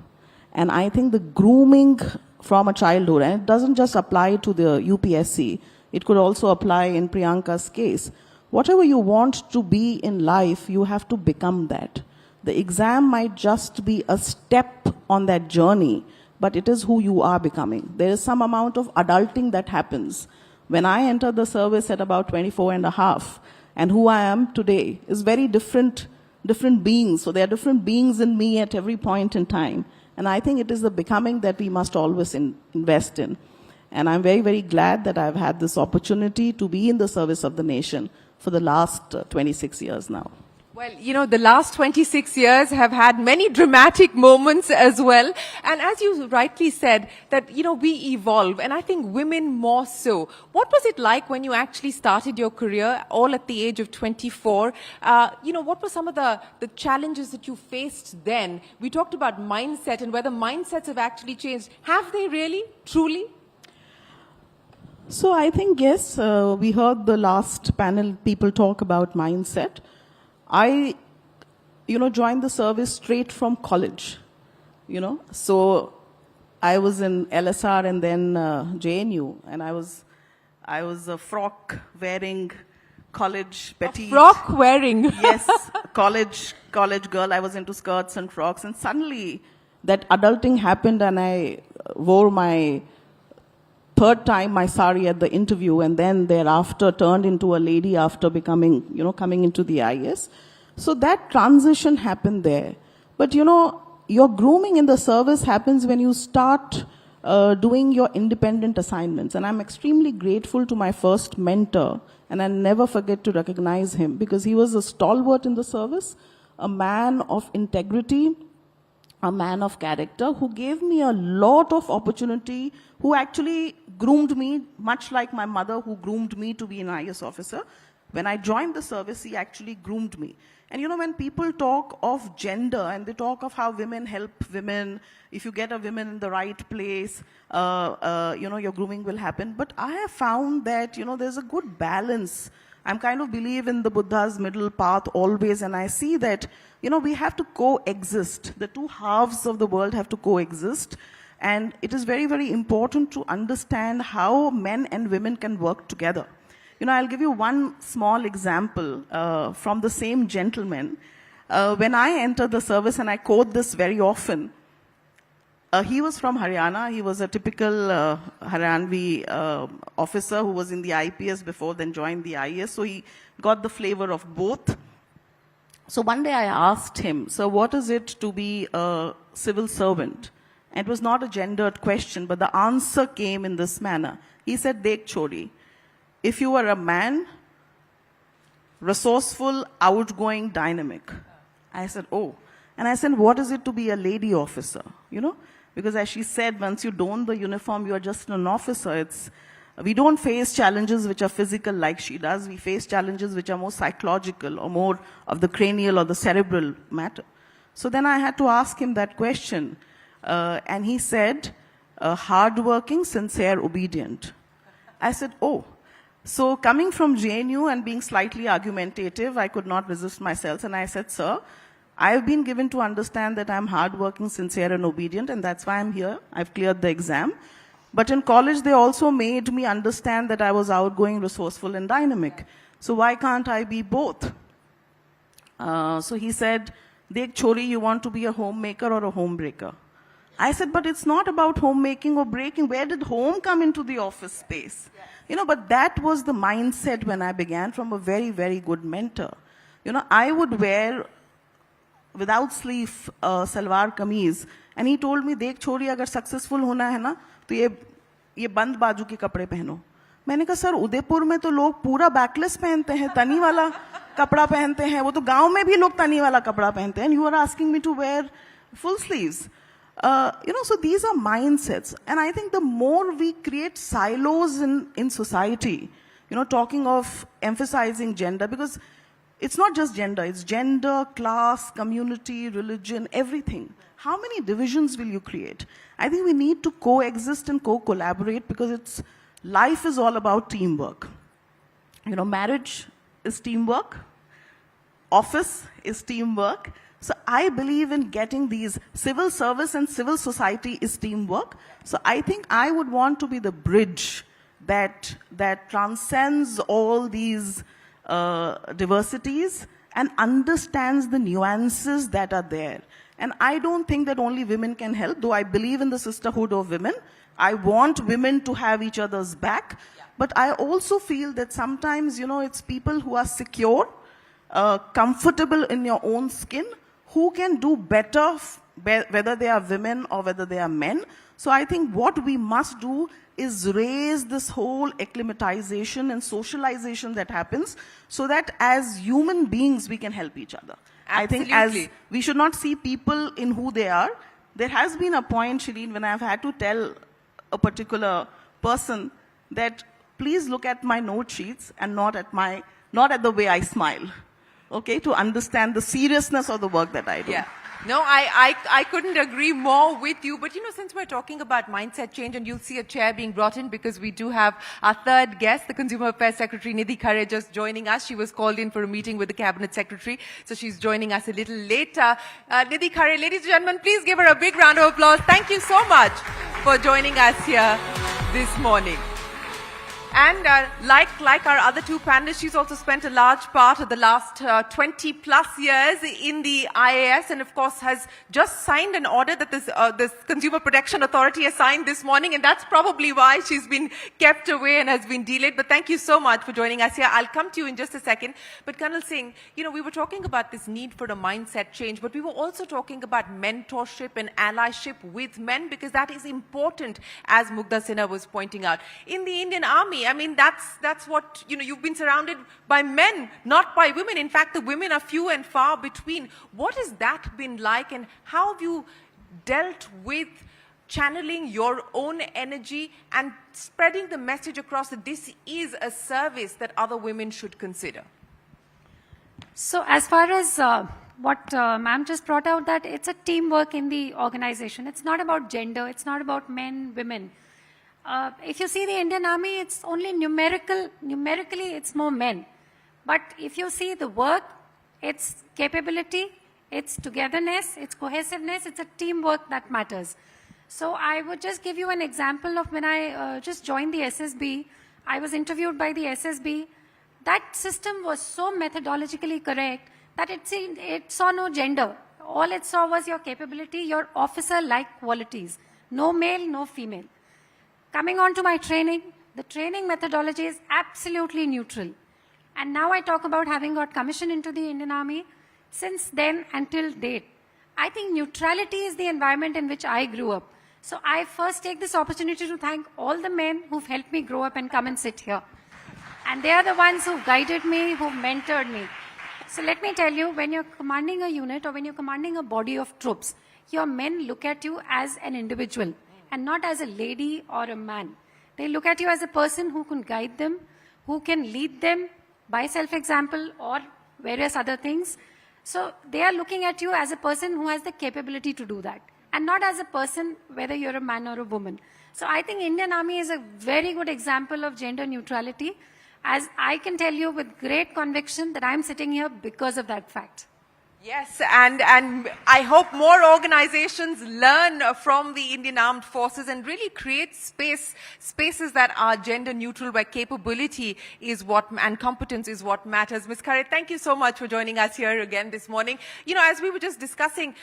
And I think the grooming from a childhood, and it doesn't just apply to the UPSC, it could also apply in Priyanka's case. Whatever you want to be in life, you have to become that. The exam might just be a step on that journey, but it is who you are becoming. There is some amount of adulting that happens. When I entered the service at about 24 and a half, and who I am today is very different beings. So there are different beings in me at every point in time. And I think it is the becoming that we must always invest in. And I'm very, very glad that I've had this opportunity to be in the service of the nation for the last 26 years now. Well, the last 26 years have had many dramatic moments as well. And as you rightly said, that, we evolve. And I think women more so. What was it like when you actually started your career, all at the age of 24? What were some of the challenges that you faced then? We talked about mindset and whether mindsets have actually changed. Have they really, truly? So I think, yes, we heard the last panel people talk about mindset. I, joined the service straight from college, So I was in LSR and then JNU, and I was a frock-wearing college petite. Frock-wearing? Yes, college girl. I was into skirts and frocks, and suddenly that adulting happened, and I wore my third time my sari at the interview, and then thereafter turned into a lady after becoming, coming into the IAS. So that transition happened there. But, your grooming in the service happens when you start doing your independent assignments. And I'm extremely grateful to my first mentor, and I'll never forget to recognize him, because he was a stalwart in the service, a man of integrity, a man of character, who gave me a lot of opportunity, who actually groomed me, much like my mother who groomed me to be an IAS officer. When I joined the service, he actually groomed me. And when people talk of gender and they talk of how women help women, if you get a woman in the right place, your grooming will happen. But I have found that, there's a good balance. I'm kind of believe in the Buddha's middle path always, and I see that, we have to coexist. The two halves of the world have to coexist. And it is very, very important to understand how men and women can work together. I'll give you one small example from the same gentleman. When I entered the service, and I quote this very often, he was from Haryana. He was a typical Haryanvi officer who was in the IPS before, then joined the IAS. So he got the flavor of both. So one day I asked him, "So what is it to be a civil servant?" And it was not a gendered question, but the answer came in this manner. He said, "Dekh chori, if you are a man, resourceful, outgoing, dynamic." I said, "Oh." And I said, what is it to be a lady officer? You know, because as she said, once you don the uniform, you are just an officer. We don't face challenges which are physical like she does. We face challenges which are more psychological or more of the cranial or the cerebral matter. So then I had to ask him that question. And he said, hardworking, sincere, obedient. I said, oh. So coming from JNU and being slightly argumentative, I could not resist myself. And I said, sir, I've been given to understand that I'm hardworking, sincere, and obedient, and that's why I'm here. I've cleared the exam. But in college, they also made me understand that I was outgoing, resourceful, and dynamic. So why can't I be both? So he said, Dekh chori, you want to be a homemaker or a homebreaker? I said, but it's not about homemaking or breaking. Where did home come into the office space? Yeah. You know, but that was the mindset when I began from a very, very good mentor. You know, I would wear without sleeve salwar kameez, and he told me, Dekh chori, agar successful hona hai na, तो ये बंद बाजू के कपड़े पहनो. मैंने कहा sir Udaipur में तो लोग पूरा बैकलेस पहनते हैं, तनी वाला कपड़ा पहनते हैं, वो तो गांव में भी लोग तनी वाला कपड़ा पहनते हैं, and you are asking me to wear full sleeves. You know, so these are mindsets, and I think the more we create silos in society, you know, talking of emphasizing gender, because it's not just gender, it's gender, class, community, religion, everything. How many divisions will you create? I think we need to coexist and co-collaborate, because life is all about teamwork. You know, marriage is teamwork. Office is teamwork. So I believe in getting these civil service and civil society is teamwork. So I think I would want to be the bridge that transcends all these diversities and understands the nuances that are there. And I don't think that only women can help, though I believe in the sisterhood of women. I want women to have each other's back. Yeah. But I also feel that sometimes, you know, it's people who are secure, comfortable in your own skin, who can do better, whether they are women or whether they are men. So I think what we must do is raise this whole acclimatization and socialization that happens, so that as human beings we can help each other. Absolutely. I think we should not see people in who they are. There has been a point, Shireen, when I've had to tell a particular person that please look at my note sheets and not at the way I smile, okay, to understand the seriousness of the work that I do. Yeah. No, I couldn't agree more with you. But, you know, since we're talking about mindset change, and you'll see a chair being brought in because we do have our third guest, the Consumer Affairs Secretary, Nidhi Khare, just joining us. She was called in for a meeting with the Cabinet Secretary, so she's joining us a little later. Nidhi Khare, ladies and gentlemen, please give her a big round of applause. Thank you so much for joining us here this morning. And like our other two panelists, she's also spent a large part of the last 20 plus years in the IAS, and of course has just signed an order that this Consumer Protection Authority has signed this morning, and that's probably why she's been kept away and has been delayed. But thank you so much for joining us here. I'll come to you in just a second. But Colonel Singh, you know, we were talking about this need for a mindset change, but we were also talking about mentorship and allyship with men, because that is important, as Mugdha Sinha was pointing out. In the Indian Army, I mean, that's what, you know, you've been surrounded by men, not by women. In fact, the women are few and far between. What has that been like, and how have you dealt with channeling your own energy and spreading the message across that this is a service that other women should consider? So as far as what ma'am just brought out, that it's a teamwork in the organization. It's not about gender. It's not about men, women. If you see the Indian Army, it's only numerically it's more men. But if you see the work, it's capability, it's togetherness, it's cohesiveness, it's a teamwork that matters. So I would just give you an example of when I just joined the SSB. I was interviewed by the SSB. That system was so methodologically correct that it saw no gender. All it saw was your capability, your officer-like qualities. No male, no female. Coming on to my training, the training methodology is absolutely neutral. And now I talk about having got commissioned into the Indian Army. Since then until date, I think neutrality is the environment in which I grew up. So I first take this opportunity to thank all the men who've helped me grow up and come and sit here. And they are the ones who've guided me, who've mentored me. So let me tell you, when you're commanding a unit or when you're commanding a body of troops, your men look at you as an individual and not as a lady or a man. They look at you as a person who can guide them, who can lead them by self-example or various other things. So they are looking at you as a person who has the capability to do that, and not as a person whether you're a man or a woman. So I think Indian Army is a very good example of gender neutrality, as I can tell you with great conviction that I'm sitting here because of that fact. Yes, and I hope more organizations learn from the Indian Armed Forces and really create spaces that are gender neutral, where capability is what, and competence is what matters. Ms. Khare, thank you so much for joining us here again this morning. You know, as we were just discussing,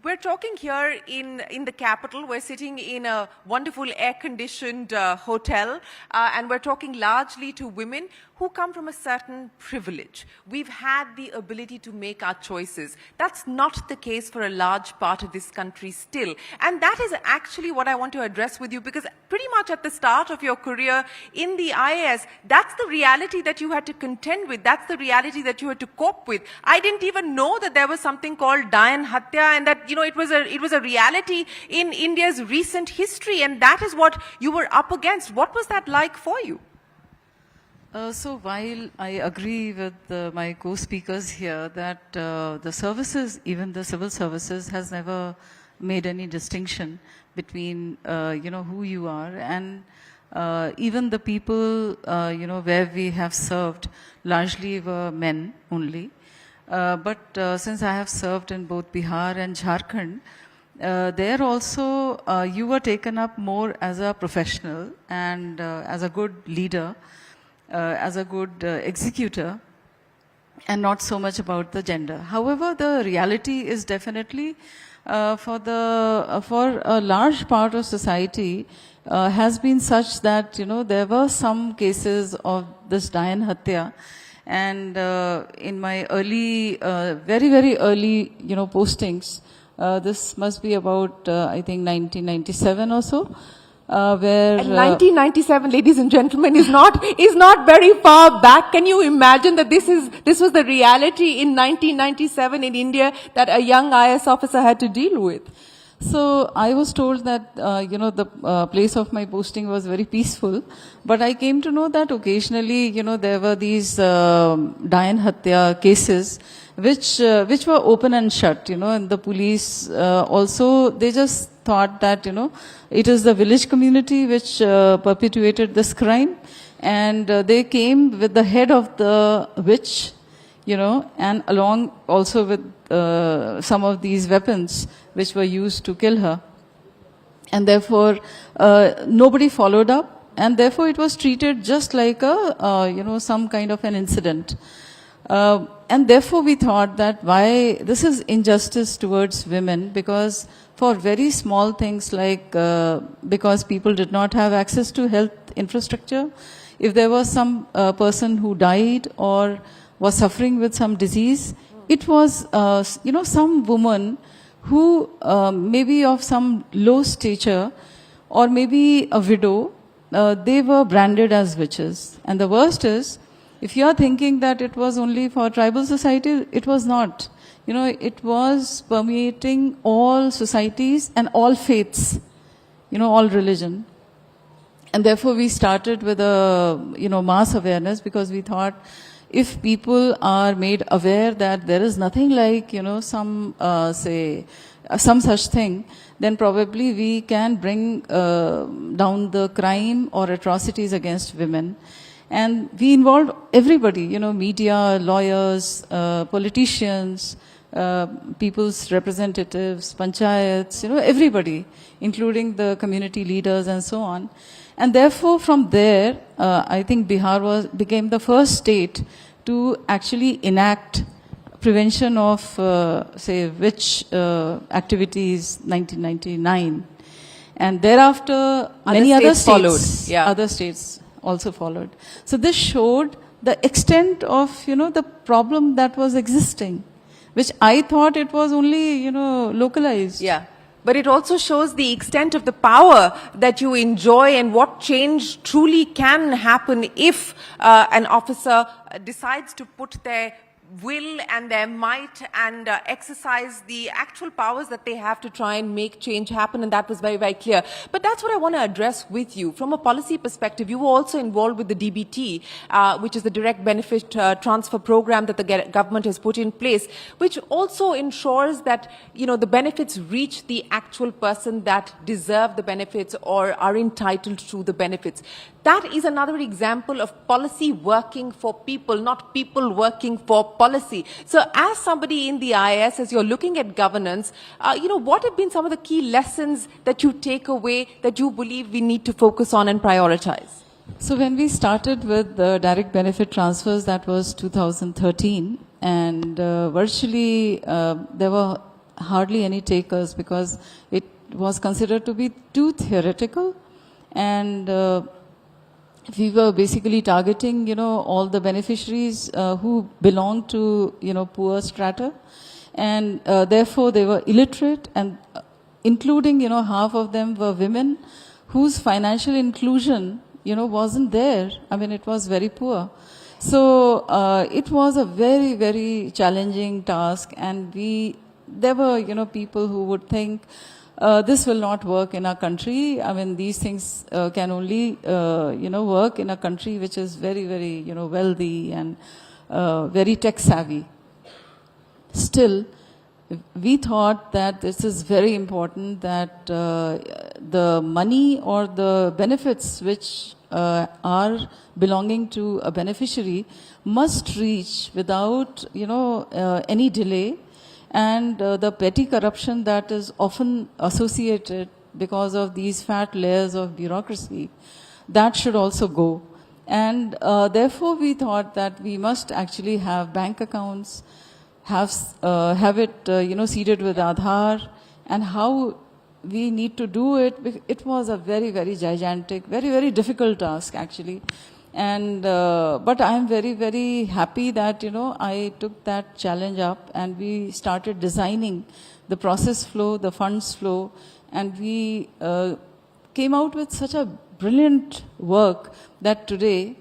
we're talking here in the capital. We're sitting in a wonderful air-conditioned hotel, and we're talking largely to women who come from a certain privilege. We've had the ability to make our choices. That's not the case for a large part of this country still. And that is actually what I want to address with you, because pretty much at the start of your career in the IAS, that's the reality that you had to contend with. That's the reality that you had to cope with. I didn't even know that there was something called Dayan Hatya, and that, you know, it was a reality in India's recent history, and that is what you were up against. What was that like for you? So while I agree with my co-speakers here that the services, even the civil services, has never made any distinction between, who you are, and even the people, where we have served largely were men only. But since I have served in both Bihar and Jharkhand, there also you were taken up more as a professional and as a good leader, as a good executor, and not so much about the gender. However, the reality is definitely for a large part of society has been such that, there were some cases of this Dayan Hatya, and in my early, very, very early, postings, this must be about, I think, 1997 or so, where... And 1997, ladies and gentlemen, is not very far back. Can you imagine that this was the reality in 1997 in India that a young IAS officer had to deal with? So I was told that, the place of my posting was very peaceful, but I came to know that occasionally, there were these Dayan Hatya cases which were open and shut, and the police also, they just thought that, it is the village community which perpetuated this crime, and they came with the head of the witch, and along also with some of these weapons which were used to kill her. And therefore, nobody followed up, and therefore it was treated just like a, some kind of an incident. And therefore we thought that why this is injustice towards women, because for very small things like, because people did not have access to health infrastructure, if there was some person who died or was suffering with some disease, it was, some woman who maybe of some low stature or maybe a widow, they were branded as witches. And the worst is, if you are thinking that it was only for tribal society, it was not. It was permeating all societies and all faiths, all religion. And therefore we started with a, mass awareness, because we thought if people are made aware that there is nothing like, some such thing, then probably we can bring down the crime or atrocities against women. And we involved everybody, media, lawyers, politicians, people's representatives, panchayats, everybody, including the community leaders and so on. And therefore, from there, I think Bihar became the first state to actually enact prevention of, witch activities, 1999. And thereafter, many other states followed. Yeah. Other states also followed. So this showed the extent of, the problem that was existing, which I thought it was only, localized. Yeah. But it also shows the extent of the power that you enjoy and what change truly can happen if an officer decides to put their will and their might and exercise the actual powers that they have to try and make change happen, and that was very, very clear. But that's what I want to address with you. From a policy perspective, you were also involved with the DBT, which is the direct benefit transfer program that the government has put in place, which also ensures that, the benefits reach the actual person that deserve the benefits or are entitled to the benefits. That is another example of policy working for people, not people working for policy. So as somebody in the IAS, as you're looking at governance, what have been some of the key lessons that you take away that you believe we need to focus on and prioritize? So when we started with the direct benefit transfers, that was 2013, and virtually there were hardly any takers because it was considered to be too theoretical, and we were basically targeting, all the beneficiaries who belong to, poor strata, and therefore they were illiterate, and including, half of them were women whose financial inclusion, wasn't there. I mean, it was very poor. So it was a very, very challenging task, and there were, people who would think, this will not work in our country. I mean, these things can only, work in a country which is very, very, wealthy and very tech savvy. Still, we thought that this is very important, that the money or the benefits which are belonging to a beneficiary must reach without, any delay. And the petty corruption that is often associated because of these fat layers of bureaucracy, that should also go. And therefore we thought that we must actually have bank accounts, have it seeded with Aadhaar, and how we need to do it. It was a very, very gigantic, very, very difficult task actually. And but I am very, very happy that I took that challenge up, and we started designing the process flow, the funds flow, and we came out with such a brilliant work that today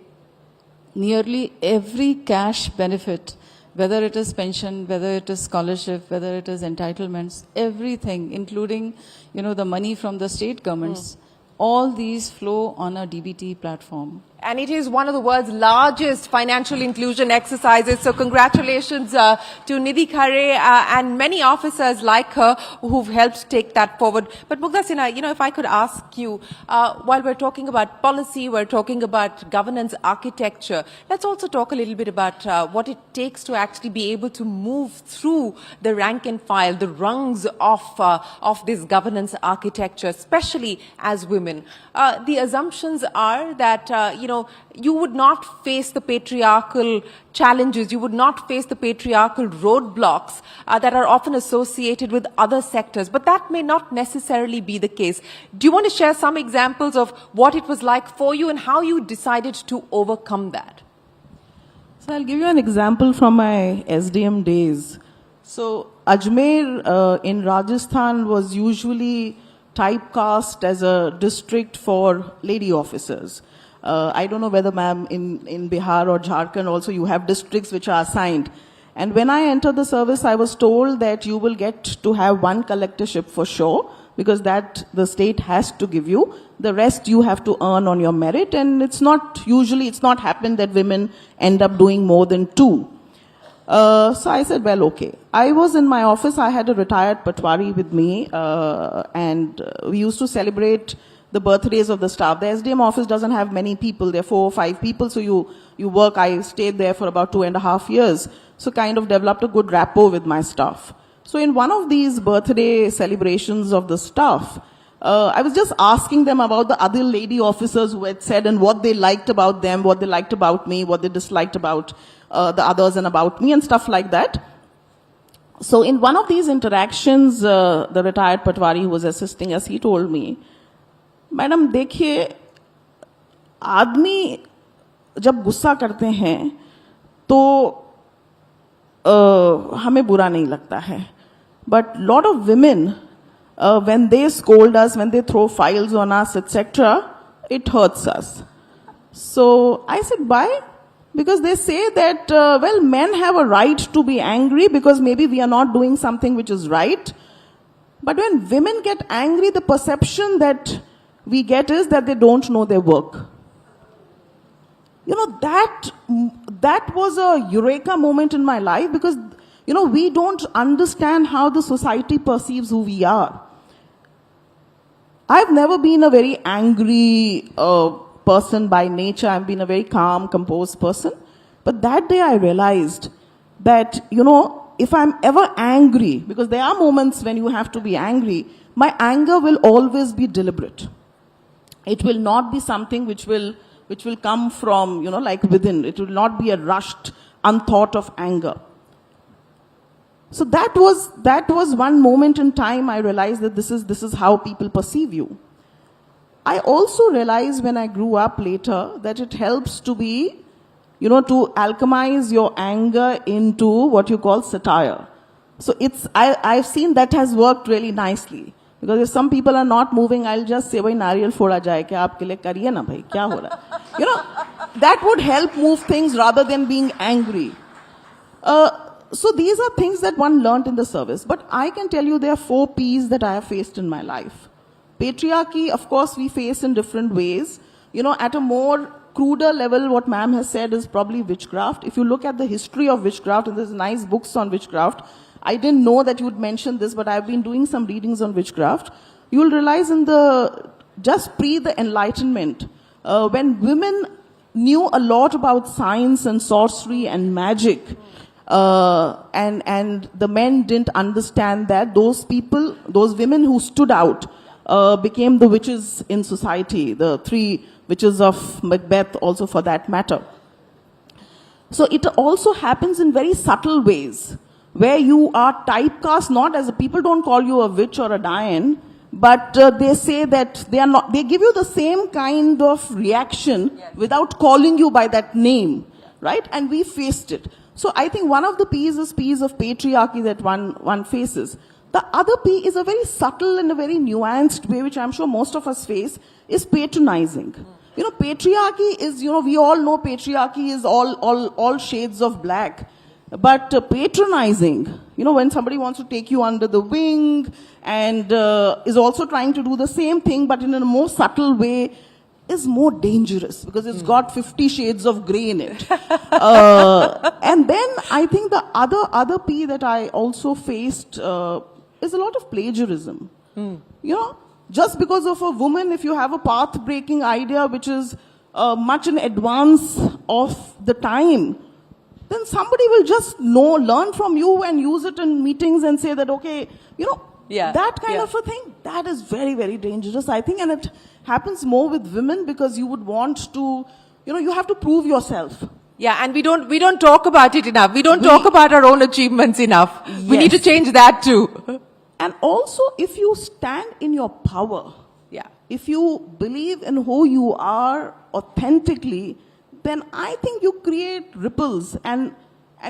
nearly every cash benefit, whether it is pension, whether it is scholarship, whether it is entitlements, everything, including the money from the state governments, all these flow on a DBT platform. And it is one of the world's largest financial inclusion exercises. So congratulations to Nidhi Khare and many officers like her who've helped take that forward. But Mugdha Sinha, if I could ask you, while we're talking about policy, we're talking about governance architecture, let's also talk a little bit about what it takes to actually be able to move through the rank and file, the rungs of this governance architecture, especially as women. The assumptions are that, you would not face the patriarchal challenges, you would not face the patriarchal roadblocks that are often associated with other sectors. But that may not necessarily be the case. Do you want to share some examples of what it was like for you and how you decided to overcome that? So I'll give you an example from my SDM days. So Ajmer in Rajasthan was usually typecast as a district for lady officers. I don't know whether, ma'am, in Bihar or Jharkhand also you have districts which are assigned. And when I entered the service, I was told that you will get to have one collectorship for sure, because that the state has to give you. The rest you have to earn on your merit, and it's not happened that women end up doing more than two. So I said, well, okay. I was in my office, I had a retired Patwari with me, and we used to celebrate the birthdays of the staff. The SDM office doesn't have many people, there are 4 or 5 people, so you work. I stayed there for about 2.5 years, so kind of developed a good rapport with my staff. So in one of these birthday celebrations of the staff, I was just asking them about the other lady officers who had said and what they liked about them, what they liked about me, what they disliked about the others and about me and stuff like that. So in one of these interactions, the retired Patwari who was assisting us, he told me, madam देखिए, आदमी जब गुस्सा करते हैं तो हमें बुरा नहीं लगता है, but lot of women when they scold us, when they throw files on us, etc., it hurts us. So I said, why? Because they say that, well, men have a right to be angry because maybe we are not doing something which is right. But when women get angry, the perception that we get is that they don't know their work. You know, that was a eureka moment in my life because, you know, we don't understand how the society perceives who we are. I've never been a very angry person by nature. I've been a very calm, composed person. But that day I realized that, you know, if I'm ever angry, because there are moments when you have to be angry, my anger will always be deliberate. It will not be something which will come from, you know, like within. It will not be a rushed, unthought of anger. So that was one moment in time I realized that this is how people perceive you. I also realized when I grew up later that it helps to be, you know, to alchemize your anger into what you call satire. So I've seen that has worked really nicely. Because if some people are not moving, I'll just say, "Bhai, nariyal foda jaye, kya aapke liye kariye na bhai, kya ho raha hai?" You know, that would help move things rather than being angry. So these are things that one learned in the service. But I can tell you there are 4 P's that I have faced in my life. Patriarchy, of course, we face in different ways. You know, at a more cruder level, what ma'am has said is probably witchcraft. If you look at the history of witchcraft, and there's nice books on witchcraft, I didn't know that you would mention this, but I've been doing some readings on witchcraft. You'll realize just pre the Enlightenment, when women knew a lot about science and sorcery and magic, and the men didn't understand that, those women who stood out, became the witches in society, the 3 witches of Macbeth also for that matter. So it also happens in very subtle ways, where you are typecast not as people don't call you a witch or a Dian, but they say that they give you the same kind of reaction without calling you by that name, right? And we faced it. So I think one of the P's is P's of patriarchy that one faces. The other P is a very subtle and a very nuanced way, which I'm sure most of us face, is patronizing. You know, patriarchy is, you know, we all know patriarchy is all shades of black. But patronizing, you know, when somebody wants to take you under the wing and is also trying to do the same thing, but in a more subtle way, is more dangerous because it's got 50 shades of grey in it. And then I think the other P that I also faced is a lot of plagiarism. You know, just because of a woman, if you have a path-breaking idea which is much in advance of the time, then somebody will just learn from you and use it in meetings and say that, okay, you know, that kind of a thing, that is very, very dangerous, I think. And it happens more with women because you would want to, you know, you have to prove yourself. Yeah, and we don't talk about it enough. We don't talk about our own achievements enough. Yes. We need to change that too. And also, if you stand in your power, if you believe in who you are authentically, then I think you create ripples and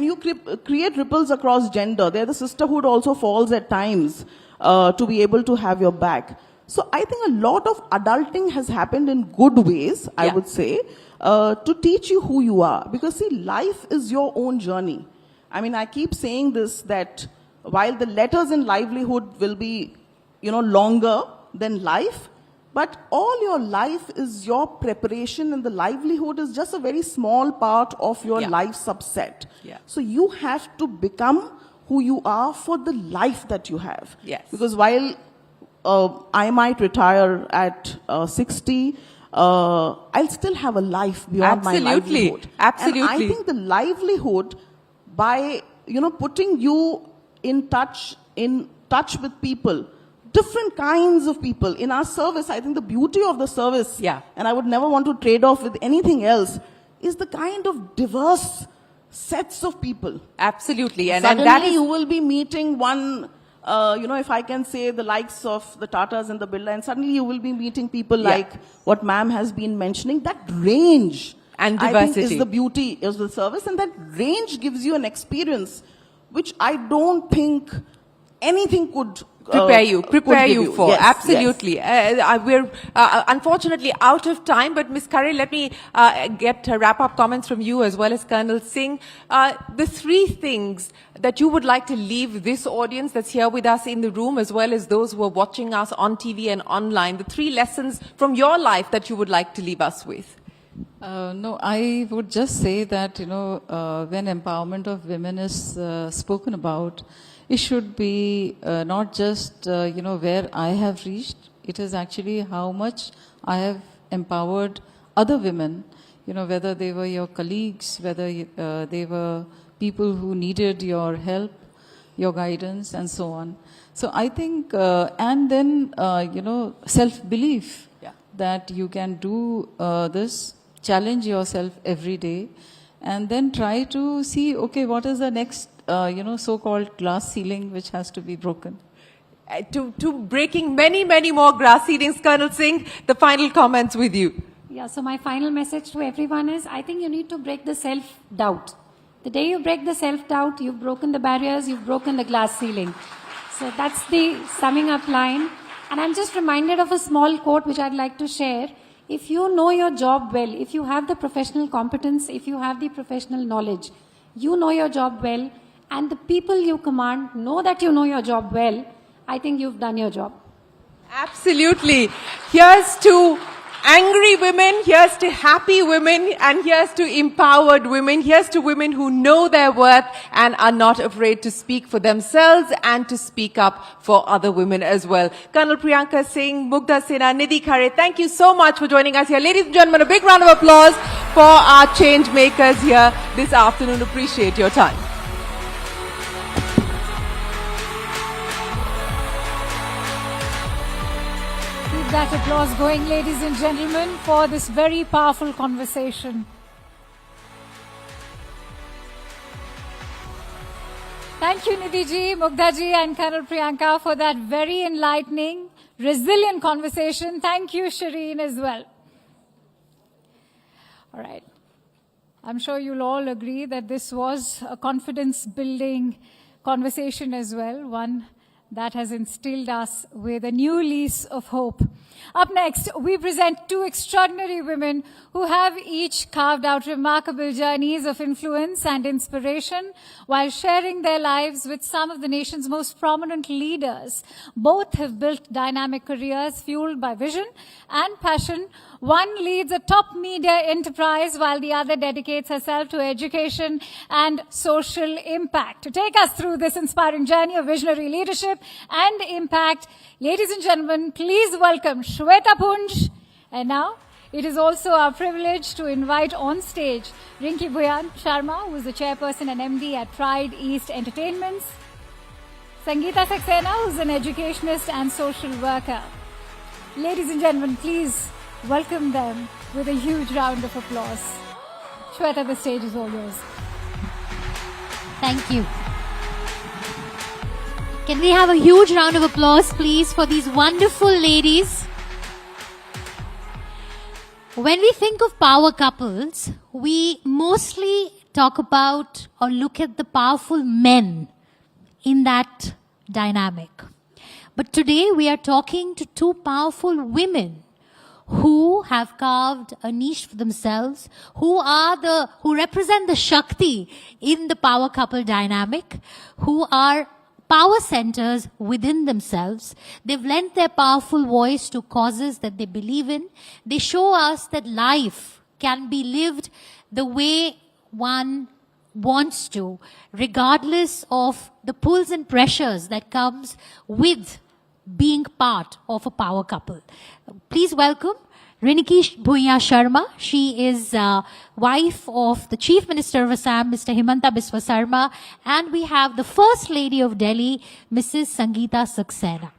you create ripples across gender. There the sisterhood also falls at times to be able to have your back. So I think a lot of adulting has happened in good ways, I would say, to teach you who you are. Because see, life is your own journey. I mean, I keep saying this, that while the letters in livelihood will be, you know, longer than life, but all your life is your preparation, and the livelihood is just a very small part of your life subset. So you have to become who you are for the life that you have. Because while I might retire at 60, I'll still have a life beyond my livelihood. Absolutely. And I think the livelihood, by, you know, putting you in touch with people, different kinds of people in our service. I think the beauty of the service, and I would never want to trade off with anything else, is the kind of diverse sets of people. Absolutely. And suddenly you will be meeting one, you know, if I can say, the likes of the Tatas and the Birla, and suddenly you will be meeting people like what ma'am has been mentioning. That range and diversity, I think, is the beauty of the service, and that range gives you an experience which I don't think anything could prepare you for. Yes, Absolutely. We're unfortunately out of time, but Ms. Curry, let me get wrap-up comments from you as well as Colonel Singh. The three things that you would like to leave this audience that's here with us in the room, as well as those who are watching us on TV and online, the three lessons from your life that you would like to leave us with. No, I would just say that, when empowerment of women is spoken about, it should be not just, where I have reached. It is actually how much I have empowered other women, whether they were your colleagues, whether they were people who needed your help, your guidance, and so on. So I think, and then, self-belief that you can do this, challenge yourself every day, and then try to see, okay, what is the next, so-called glass ceiling which has to be broken. To breaking many, many more glass ceilings, Colonel Singh, the final comments with you. Yeah, so my final message to everyone is, I think you need to break the self-doubt. The day you break the self-doubt, you've broken the barriers, you've broken the glass ceiling. So that's the summing up line. And I'm just reminded of a small quote which I'd like to share. If you know your job well, if you have the professional competence, if you have the professional knowledge, you know your job well, and the people you command know that you know your job well, I think you've done your job. Absolutely. Here's to angry women, here's to happy women, and here's to empowered women. Here's to women who know their worth and are not afraid to speak for themselves and to speak up for other women as well. Colonel Priyanka Singh, Mugdha Sinha, Nidhi Khare, thank you so much for joining us here. Ladies and gentlemen, a big round of applause for our change makers here this afternoon. Appreciate your time. Keep that applause going, ladies and gentlemen, for this very powerful conversation. Thank you, Nidhi ji, Mugdha ji, and Colonel Priyanka for that very enlightening, resilient conversation. Thank you, Shireen, as well. All right. I'm sure you'll all agree that this was a confidence-building conversation as well, one that has instilled us with a new lease of hope. Up next, we present two extraordinary women who have each carved out remarkable journeys of influence and inspiration while sharing their lives with some of the nation's most prominent leaders. Both have built dynamic careers fueled by vision and passion. One leads a top media enterprise while the other dedicates herself to education and social impact. To take us through this inspiring journey of visionary leadership and impact, ladies and gentlemen, please welcome Shweta Punj. And now, it is also our privilege to invite on stage Rinki Bhuyan Sharma, who is the chairperson and MD at Pride East Entertainments, Sangeeta Saxena, who is an educationist and social worker. Ladies and gentlemen, please welcome them with a huge round of applause. Shweta, the stage is all yours. Thank you. Can we have a huge round of applause, please, for these wonderful ladies? When we think of power couples, we mostly talk about or look at the powerful men in that dynamic. But today we are talking to two powerful women who have carved a niche for themselves, who represent the Shakti in the power couple dynamic, who are power centers within themselves. They've lent their powerful voice to causes that they believe in. They show us that life can be lived the way one wants to, regardless of the pulls and pressures that comes with being part of a power couple. Please welcome Rinki Bhuyan Sharma. She is wife of the Chief Minister of Assam, Mr. Himanta Biswa Sarma, and we have the First Lady of Delhi, Mrs. Sangeeta Saxena.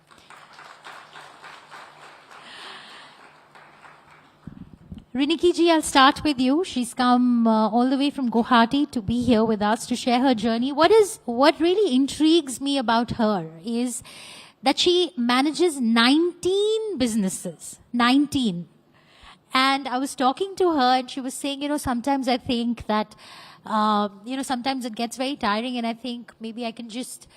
Rinki ji, I'll start with you. She's come all the way from Guwahati to be here with us to share her journey. What really intrigues me about her is that she manages 19 businesses. 19. And I was talking to her, and she was saying, sometimes I think that, sometimes it gets very tiring, and I think maybe I can just,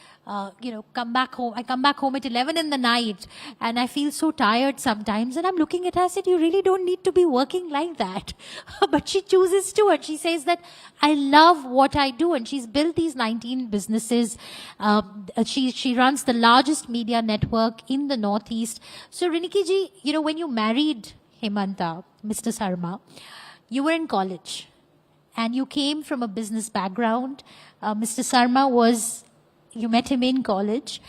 come back home. I come back home at 11 in the night, and I feel so tired sometimes. And I'm looking at her, I said, you really don't need to be working like that. But she chooses to, and she says that I love what I do, and she's built these 19 businesses. She runs the largest media network in the Northeast. So Riniki ji, when you married Hemanta, Mr. Sarma, you were in college and you came from a business background. Mr. Sarma you met him in college.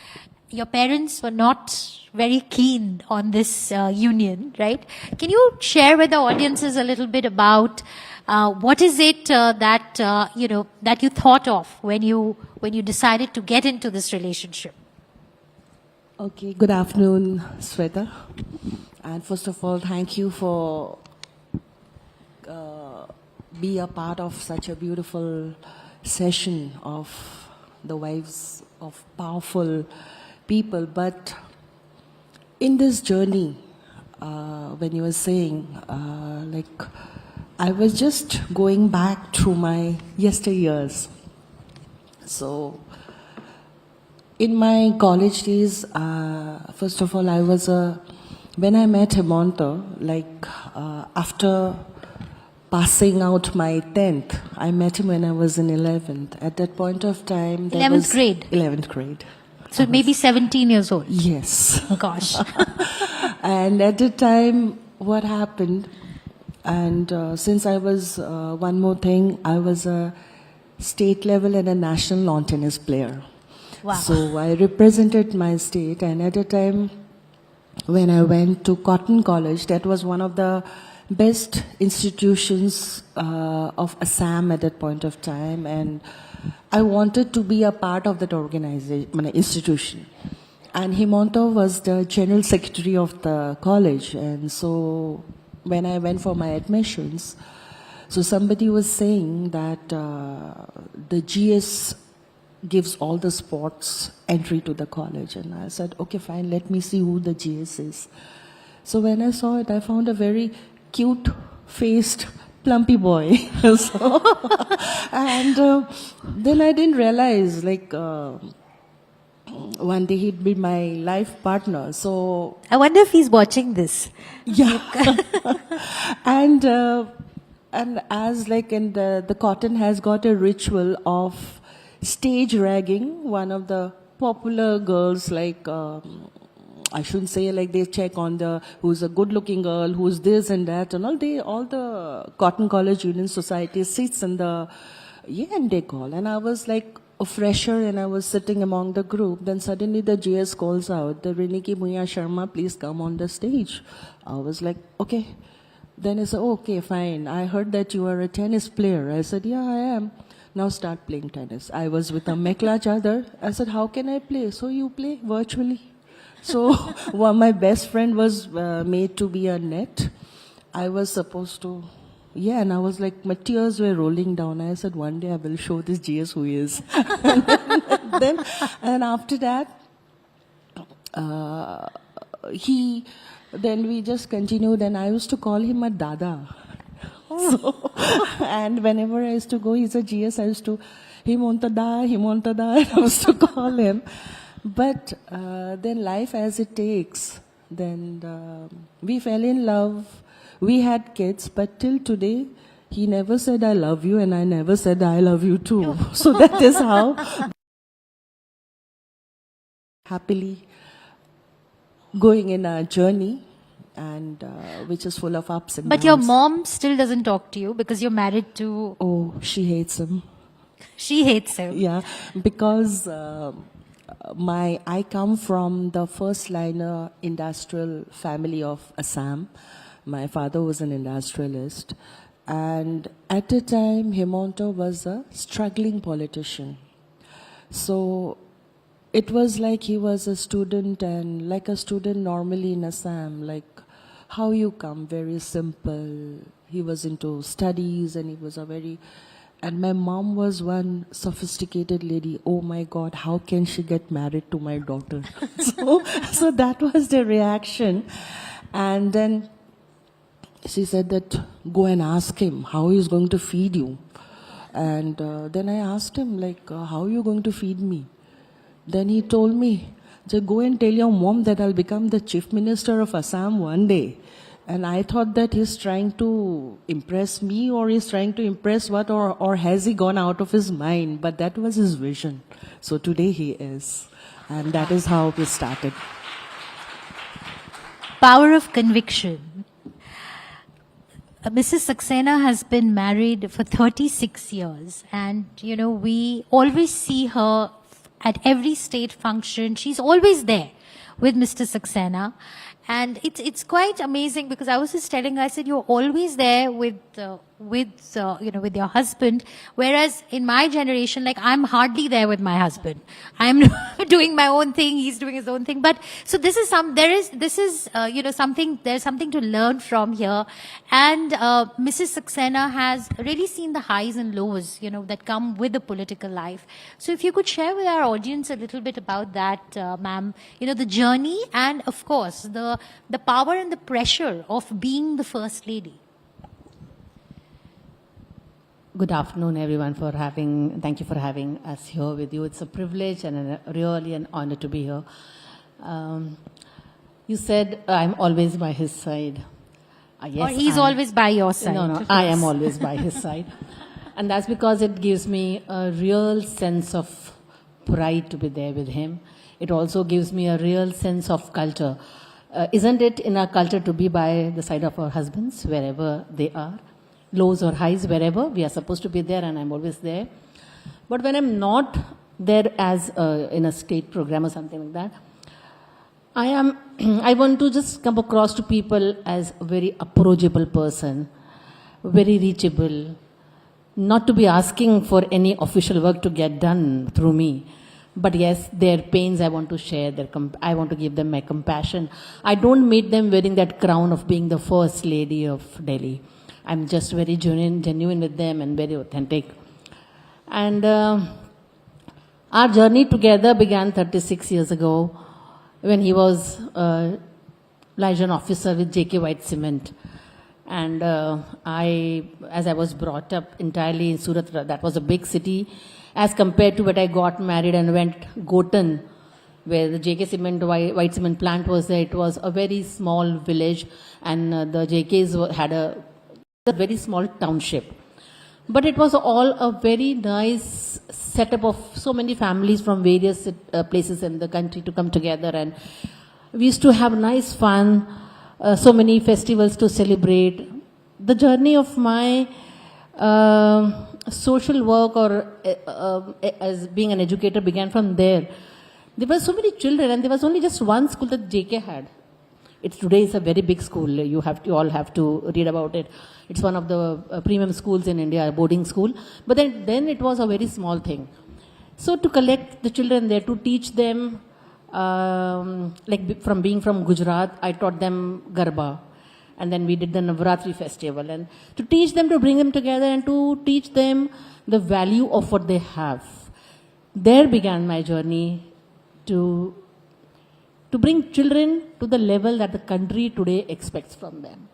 Your parents were not very keen on this union, right? Can you share with the audiences a little bit about what is it that you thought of when you decided to get into this relationship? Okay, good afternoon, Sweta. And first of all, thank you for be a part of such a beautiful session of the wives of powerful people. But in this journey, when you were saying, I was just going back through my yesteryears. So, in my college days, first of all, when I met Hemanta, after passing out my 10th, I met him when I was in 11th. At that point of time... 11th grade? 11th grade. So maybe 17 years old? Yes. Gosh. And at the time, what happened, and since I was, one more thing, I was a state level and a national lawn tennis player. Wow. So I represented my state, and at the time when I went to Cotton College, that was one of the best institutions of Assam at that point of time, and I wanted to be a part of that institution. And Hemanta was the general secretary of the college, and so when I went for my admissions, so somebody was saying that the GS gives all the sports entry to the college, and I said, okay, fine, let me see who the GS is. So when I saw it, I found a very cute-faced, plumpy boy. And then I didn't realize, one day he'd be my life partner. So I wonder if he's watching this. Yeah. And as in the Cotton has got a ritual of stage ragging. One of the popular girls, I shouldn't say they check on who's a good-looking girl, who's this and that, and all the Cotton College Union Society sits in the and they call. And I was like a fresher, and I was sitting among the group. Then suddenly the GS calls out, the Riniki Bhuya Sharma, please come on the stage. I was like, okay. Then he said, okay, fine. I heard that you are a tennis player. I said, yeah, I am. Now start playing tennis. I was with a mekla chadar. I said, how can I play? So you play virtually. So my best friend was made to be a net. I was supposed to, and I was like, my tears were rolling down. I said, one day I will show this GS who he is. and after that, then we just continued, and I used to call him a dada. So, and whenever I used to go, he's a GS, I used to, Hemanta da, I used to call him. But then life as it takes, then we fell in love, we had kids, but till today, he never said I love you, and I never said I love you too. So that is how happily going in a journey, and which is full of ups and downs. But your mom still doesn't talk to you because you're married to... Oh, she hates him. She hates him. Yeah, because I come from the first liner industrial family of Assam. My father was an industrialist, and at the time Hemanta was a struggling politician. So it was like he was a student, and like a student normally in Assam, like how you come, very simple. He was into studies, and he was and my mom was one sophisticated lady. Oh my God, how can she get married to my daughter? So that was the reaction. And then she said that go and ask him how he is going to feed you. And then I asked him, like, how are you going to feed me? Then he told me, just go and tell your mom that I'll become the chief minister of Assam one day. And I thought that he's trying to impress me, or he's trying to impress what, or has he gone out of his mind? But that was his vision. So today he is. And that is how we started. Power of conviction. Mrs. Saxena has been married for 36 years, and we always see her at every state function. She's always there with Mr. Saxena, and it's quite amazing, because I was just telling her, I said, you're always there with your husband, whereas in my generation, like, I'm hardly there with my husband. I'm doing my own thing, he's doing his own thing. But so there's something to learn from here. And Mrs. Saxena has really seen the highs and lows, that come with the political life. So if you could share with our audience a little bit about that, ma'am, the journey, and of course the power and the pressure of being the First Lady. Good afternoon, everyone. Thank you for having us here with you. It's a privilege and really an honor to be here. You said I'm always by his side. Yes, or he's always by your side. No, I am always by his side. And that's because it gives me a real sense of pride to be there with him. It also gives me a real sense of culture. Isn't it in our culture to be by the side of our husbands, wherever they are? Lows or highs, wherever, we are supposed to be there, and I'm always there. But when I'm not there as in a state program or something like that, I want to just come across to people as a very approachable person, very reachable, not to be asking for any official work to get done through me. But yes, their pains I want to share, I want to give them my compassion. I don't meet them wearing that crown of being the First Lady of Delhi. I'm just very genuine with them and very authentic. And our journey together began 36 years ago when he was liaison officer with JK White Cement. And as I was brought up entirely in Surat, that was a big city, as compared to when I got married and went Gotan, where the JK Cement, White Cement plant was there. It was a very small village, and the JKs had a very small township. But it was all a very nice setup of so many families from various places in the country to come together, and we used to have nice fun, so many festivals to celebrate. The journey of my social work or as being an educator began from there. There were so many children, and there was only just one school that JK had. Today is a very big school. You all have to read about it. It's one of the premium schools in India, a boarding school. But then it was a very small thing. So to collect the children there, to teach them, like from being from Gujarat, I taught them Garba. And then we did the Navratri festival. And to teach them, to bring them together and to teach them the value of what they have. There began my journey to bring children to the level that the country today expects from them.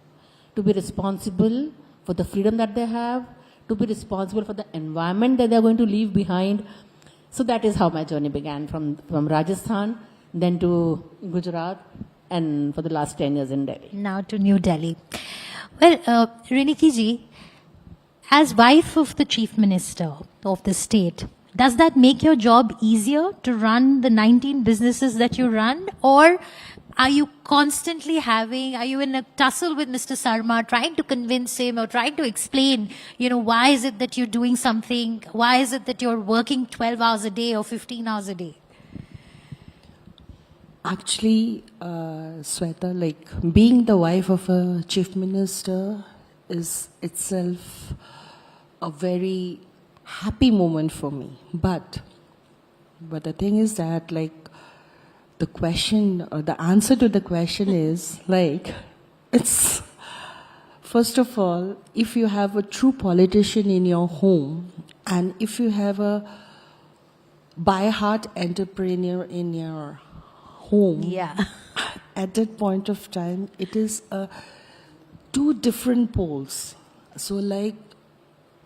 To be responsible for the freedom that they have, to be responsible for the environment that they're going to leave behind. So that is how my journey began, from Rajasthan, then to Gujarat, and for the last 10 years in Delhi. Now to New Delhi. Well, Reniki ji, as wife of the Chief Minister of the state, does that make your job easier to run the 19 businesses that you run? Or are you constantly are you in a tussle with Mr. Sarma, trying to convince him or trying to explain, why is it that you're doing something? Why is it that you're working 12 hours a day or 15 hours a day? Actually, Sweta, like being the wife of a chief minister is itself a very happy moment for me. But the thing is that, like, the question or the answer to the question is, like, it's, first of all, if you have a true politician in your home, and if you have a by-heart entrepreneur in your home, yeah, at that point of time, it is two different poles. So like,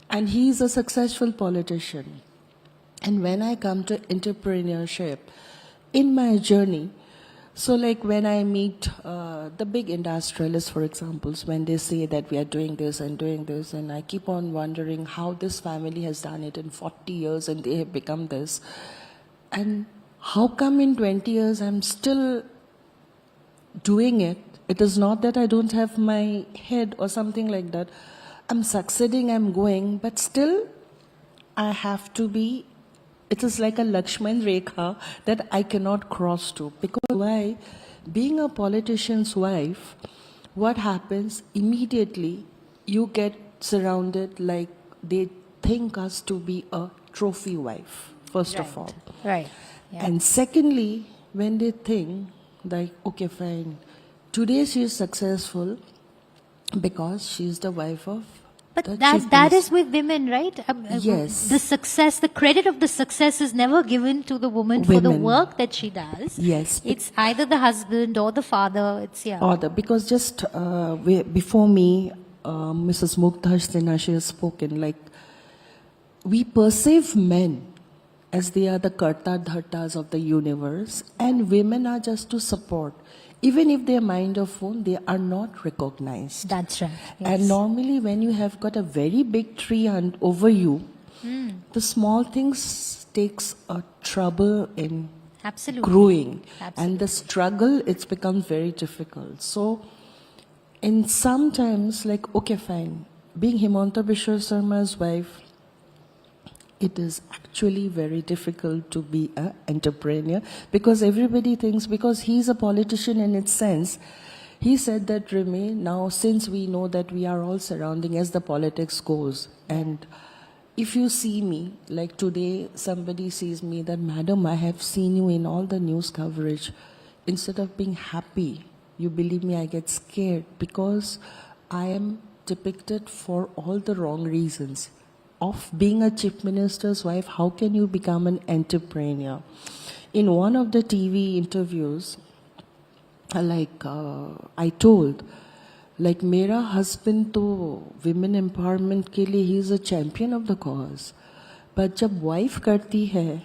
and he's a successful politician. And when I come to entrepreneurship, in my journey, so like when I meet the big industrialists, for example, when they say that we are doing this, and I keep on wondering how this family has done it in 40 years and they have become this. And how come in 20 years I'm still doing it? It is not that I don't have my head or something like that. I'm succeeding, I'm going, but still I have to be, it is like a Lakshman Rekha that I cannot cross to. Because why? Being a politician's wife, what happens? Immediately you get surrounded, like they think us to be a trophy wife, first of all. Right. Yeah. And secondly, when they think like, okay, fine, today she is successful because she is the wife of But the that chief that minister. is with women, right? Yes. The success, the credit of the success is never given to the woman for the Women. work that she does. Yes. It's either the husband or the father. It's, yeah. Order, because just before me, Mrs. Mukta Hastina, she has spoken, like, we perceive men as they are the karta dhartas of the universe, and women are just to support. Even if they mind a phone, they are not recognized. That's right. Yes. And normally when you have got a very big tree over you, the small things takes a trouble in Absolutely. growing. Absolutely. And the struggle, it's become very difficult. So, in sometimes, like, okay, fine, being Himanta Biswa Sarma's wife, it is actually very difficult to be an entrepreneur because everybody thinks, because he's a politician in its sense, he said that, Remy, now since we know that we are all surrounding as the politics goes, and if you see me, like today somebody sees me that, madam, I have seen you in all the news coverage. Instead of being happy, you believe me, I get scared because I am depicted for all the wrong reasons. Of being a chief minister's wife, how can you become an entrepreneur? In one of the TV interviews, I told, like, mera husband to women empowerment ke liye, he is a champion of the cause. But jab wife karti hai,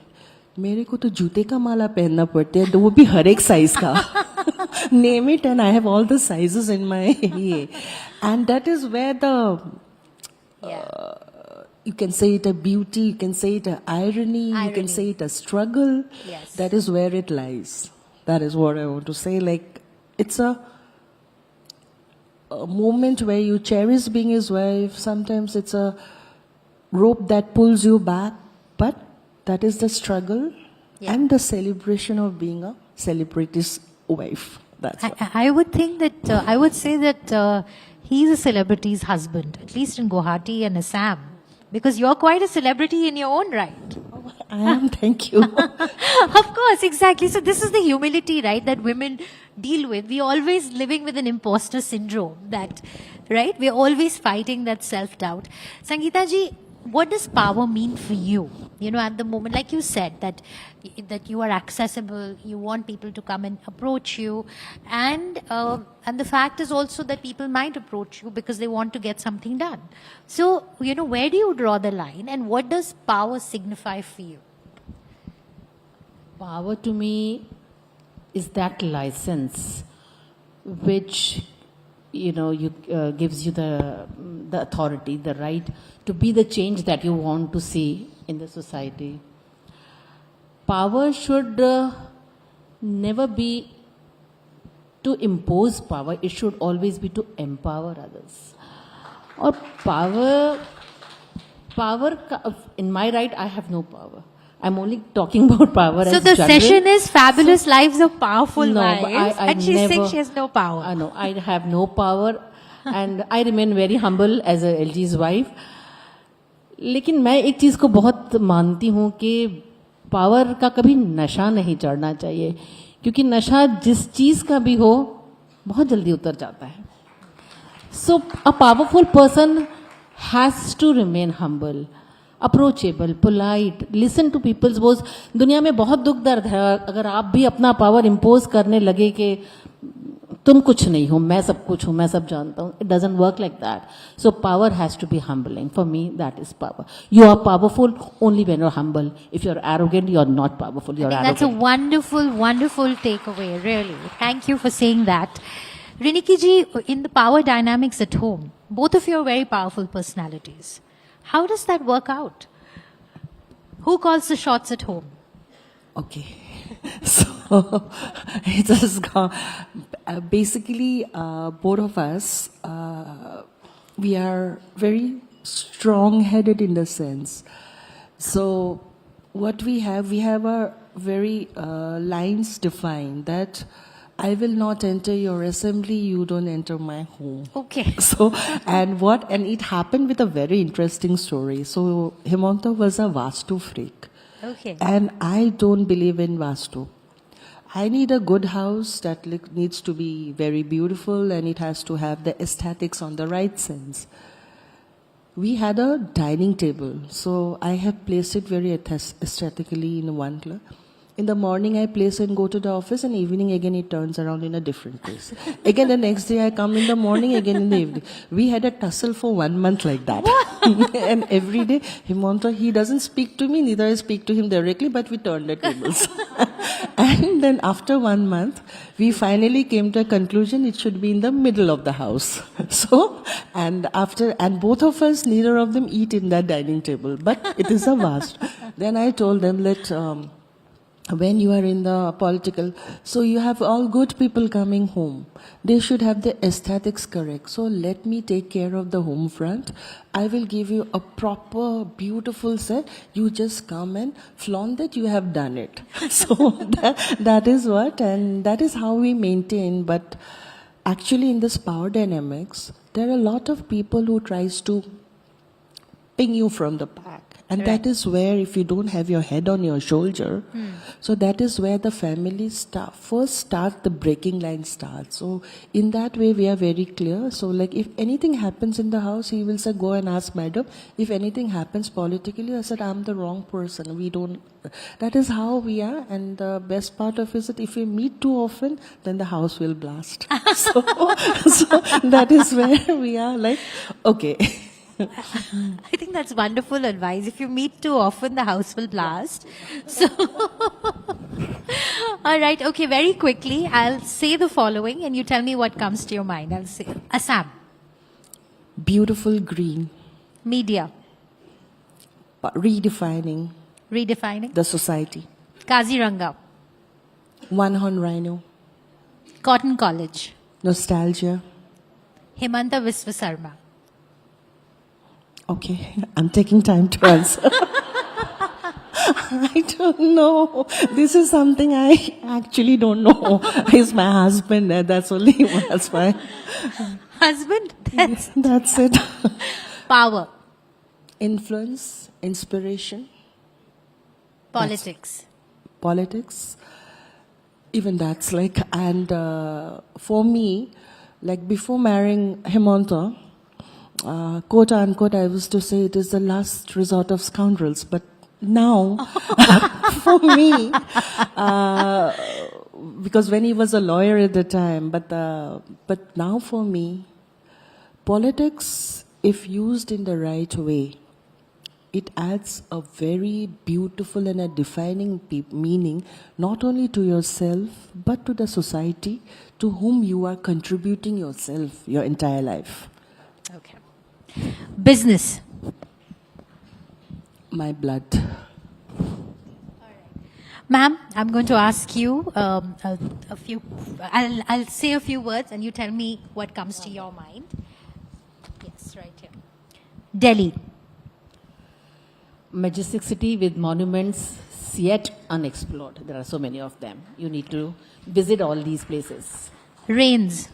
मेरे को तो जूते का माला पहनना पड़ता है, वो भी हर एक साइज का. Name it, and I have all the sizes in my ये. And that is where the you can say it a beauty, you can say it a irony, you can say it a struggle. Yes. That is where it lies. That is what I want to say. Like, it's a moment where you cherish being his wife. Sometimes it's a rope that pulls you back, but that is the struggle and the celebration of being a celebrity's wife. That's what. I would think that, I would say that he's a celebrity's husband, at least in Guwahati and Assam. Because you're quite a celebrity in your own right. I am, thank you. Of course, exactly. So this is the humility, right, that women deal with. We're always living with an imposter syndrome, that, right? We're always fighting that self-doubt. Sangeeta ji, what does power mean for you? You know, at the moment, like you said, that you are accessible, you want people to come and approach you, and the fact is also that people might approach you because they want to get something done. So, you know, where do you draw the line, and what does power signify for you? Power to me is that license which, you know, gives you the authority, the right to be the change that you want to see in the society. Power should never be to impose power. It should always be to empower others. Or power, in my right, I have no power. I'm only talking about power as So the general. session is Fabulous Lives of Powerful Wives, I and she's never, saying she has no power. No, I have no power and I remain very humble as a LG's wife. लेकिन मैं एक चीज़ को बहुत मानती हूँ कि power का कभी नशा नहीं चढ़ना चाहिए, क्योंकि नशा जिस चीज़ का भी हो बहुत जल्दी उतर जाता है. So a powerful person has to remain humble. Approachable, polite, listen to people's voice. दुनिया में बहुत दुख दर्द है, अगर आप भी अपना पावर इम्पोज करने लगे कि तुम कुछ नहीं हो, मैं सब कुछ हूं, मैं सब जानता हूं, it doesn't work like that. So power has to be humbling. For me that is power. You are powerful only when you are humble. If you are arrogant, you are not powerful, you are That's a wonderful, wonderful takeaway, really. Thank you for saying that. Riniki ji, in the power dynamics at home, both of you are very powerful personalities. How does that work out? Who calls the shots at home? Okay. So it has gone. Basically, both of us, we are very strong-headed in the sense. So what we have our very lines defined that I will not enter your assembly, you don't enter my home. Okay. So, and it happened with a very interesting story. So, Hemanta was a Vastu freak. Okay. And I don't believe in Vastu. I need a good house that needs to be very beautiful and it has to have the aesthetics on the right sense. We had a dining table. So, I have placed it very aesthetically in one club. In the morning, I place and go to the office, and evening again it turns around in a different place. Again, the next day I come in the morning, again in the evening. We had a tussle for 1 month like that. And every day, Hemanta, he doesn't speak to me, neither I speak to him directly, but we turned the tables. And then after 1 month, we finally came to a conclusion it should be in the middle of the house. So, and both of us, neither of them eat in that dining table, but it is a vast. Then I told them, when you are in the political, so you have all good people coming home. They should have the aesthetics correct. So let me take care of the home front. I will give you a proper, beautiful set. You just come and flaunt that you have done it. So that is what, and that is how we maintain. But actually in this power dynamics, there are a lot of people who tries to ping you from the back. And that is where, if you don't have your head on your shoulder, so that is where the family first the breaking line starts. So in that way, we are very clear. So like if anything happens in the house, he will say, go and ask madam. If anything happens politically, I said, I'm the wrong person. We don't, that is how we are. And the best part of it is that if we meet too often, then the house will blast. so that is where we are like, okay. I think that's wonderful advice. If you meet too often, the house will blast. So, all right. Okay, very quickly, I'll say the following and you tell me what comes to your mind. I'll say Assam. Beautiful green. Media. Redefining. Redefining. The society. Kaziranga. One horn rhino. Cotton College. Nostalgia. Hemanta Viswa Sarma. Okay, I'm taking time to answer. I don't know. This is something I actually don't know. He's my husband. That's only that's why. Husband? That's it. Power. Influence, inspiration. Politics. Politics. Even that's like, and for me, like before marrying Hemanta, quote unquote, I was to say it is the last resort of scoundrels. But now, for me, because when he was a lawyer at the time, but now for me, politics, if used in the right way, it adds a very beautiful and a defining meaning, not only to yourself, but to the society to whom you are contributing yourself, your entire life. Okay. Business. My blood. Ma'am, I'm going to ask you a few, I'll say a few words and you tell me what comes to your mind. Yes, right here. Delhi. Majestic city with monuments yet unexplored. There are so many of them. You need to visit all these places. Rains.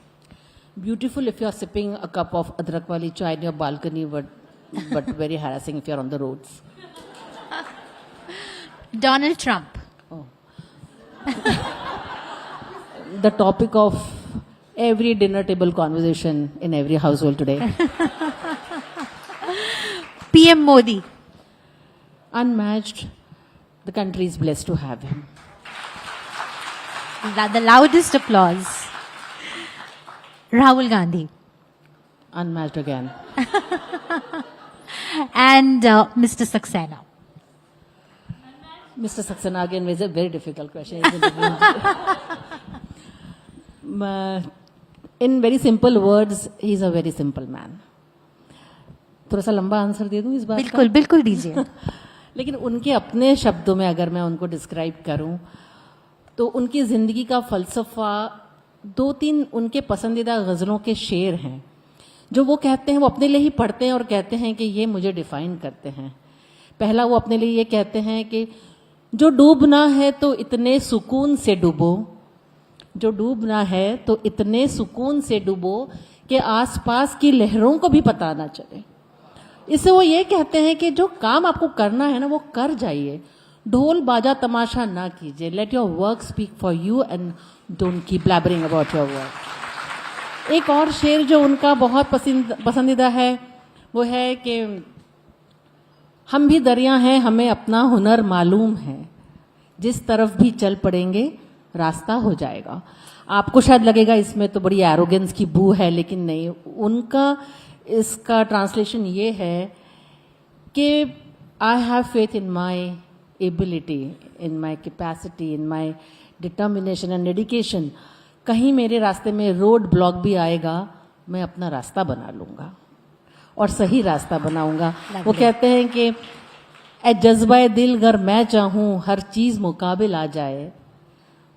Beautiful if you are sipping a cup of adrak wali chai in your balcony, but very harassing if you are on the roads. Donald Trump. Oh. The topic of every dinner table conversation in every household today. PM Modi. unmatched. The country is blessed to have him. The loudest applause. Rahul Gandhi. Unmatched again. And Mr. Saxena. Mr. Saxena again is a very difficult question. Isn't it? In very simple words, he's a very simple man. थोड़ा सा लंबा answer दे दूं इस बात का? बिल्कुल दीजिए. लेकिन उनके अपने शब्दों में अगर मैं उनको डिस्क्राइब करूं तो उनकी जिंदगी का फलसफा 2-3 उनके पसंदीदा गजलों के शेर हैं जो वो कहते हैं, वो अपने लिए ही पढ़ते हैं और कहते हैं कि ये मुझे डिफाइन करते हैं. पहला वो अपने लिए ये कहते हैं कि जो डूबना है तो इतने सुकून से डूबो, जो डूबना है तो इतने सुकून से डूबो कि आसपास की लहरों को भी पता ना चले. इससे वो ये कहते हैं कि जो काम आपको करना है ना वो कर जाइए, ढोल बाजा तमाशा ना कीजिए. Let your work speak for you and don't keep blabbering about your work. एक और शेर जो उनका बहुत पसंदीदा है वो है कि हम भी दरिया हैं, हमें अपना हुनर मालूम है, जिस तरफ भी चल पड़ेंगे रास्ता हो जाएगा. आपको शायद लगेगा इसमें तो बड़ी एरोगेंस की बू है, लेकिन नहीं. उनका इसका ट्रांसलेशन ये है कि I have faith in my ability, in my capacity, in my determination and dedication. कहीं मेरे रास्ते में रोड ब्लॉक भी आएगा, मैं अपना रास्ता बना लूंगा और सही रास्ता बनाऊंगा. वो कहते हैं कि ए जज्बा दिल गर मैं चाहूं हर चीज मुकाबिल आ जाए,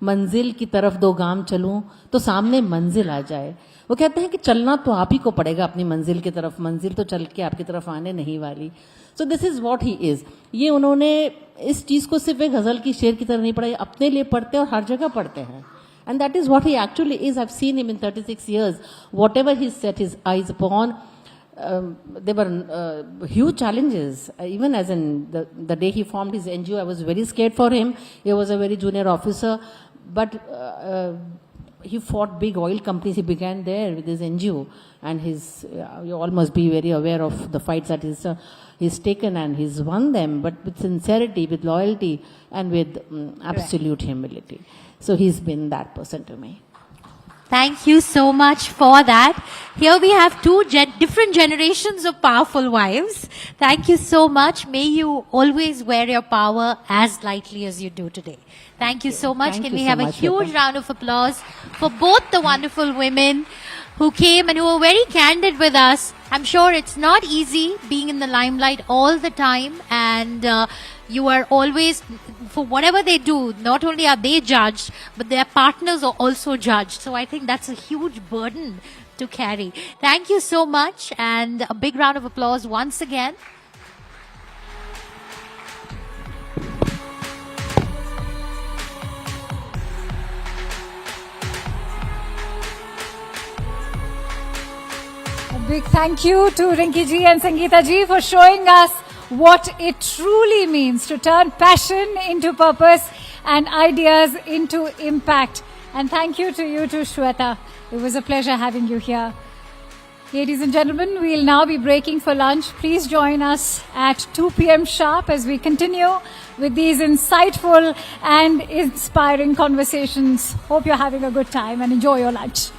मंजिल की तरफ 2 गाम चलूं तो सामने मंजिल आ जाए. वो कहते हैं कि चलना तो आप ही को पड़ेगा अपनी मंजिल की तरफ, मंजिल तो चल के आपकी तरफ आने नहीं वाली. So this is what he is. ये उन्होंने इस चीज को सिर्फ एक गजल की शेर की तरह नहीं पढ़ा, अपने लिए पढ़ते और हर जगह पढ़ते हैं. And that is what he actually is. I have seen him in 36 years. Whatever he set his eyes upon, there were huge challenges. Even as in the day he formed his NGO, I was very scared for him. He was a very junior officer, but he fought big oil companies. He began there with his NGO, and you all must be very aware of the fights that he's taken, and he's won them, but with sincerity, with loyalty, and with absolute humility. So he's been that person to me. Thank you so much for that. Here we have 2 different generations of powerful wives. Thank you so much. May you always wear your power as lightly as you do today. Thank you so much. Can we have a huge round of applause for both the wonderful women who came and who were very candid with us. I'm sure it's not easy being in the limelight all the time, and you are always, for whatever they do, not only are they judged, but their partners are also judged. So I think that's a huge burden to carry. Thank you so much, and a big round of applause once again. A big thank you to Rinki ji and Sangeeta ji for showing us what it truly means to turn passion into purpose and ideas into impact. And thank you to you too, Shweta. It was a pleasure having you here. Ladies and gentlemen, we'll now be breaking for lunch. Please join us at 2 p.m. sharp as we continue with these insightful and inspiring conversations. Hope you're having a good time and enjoy your lunch.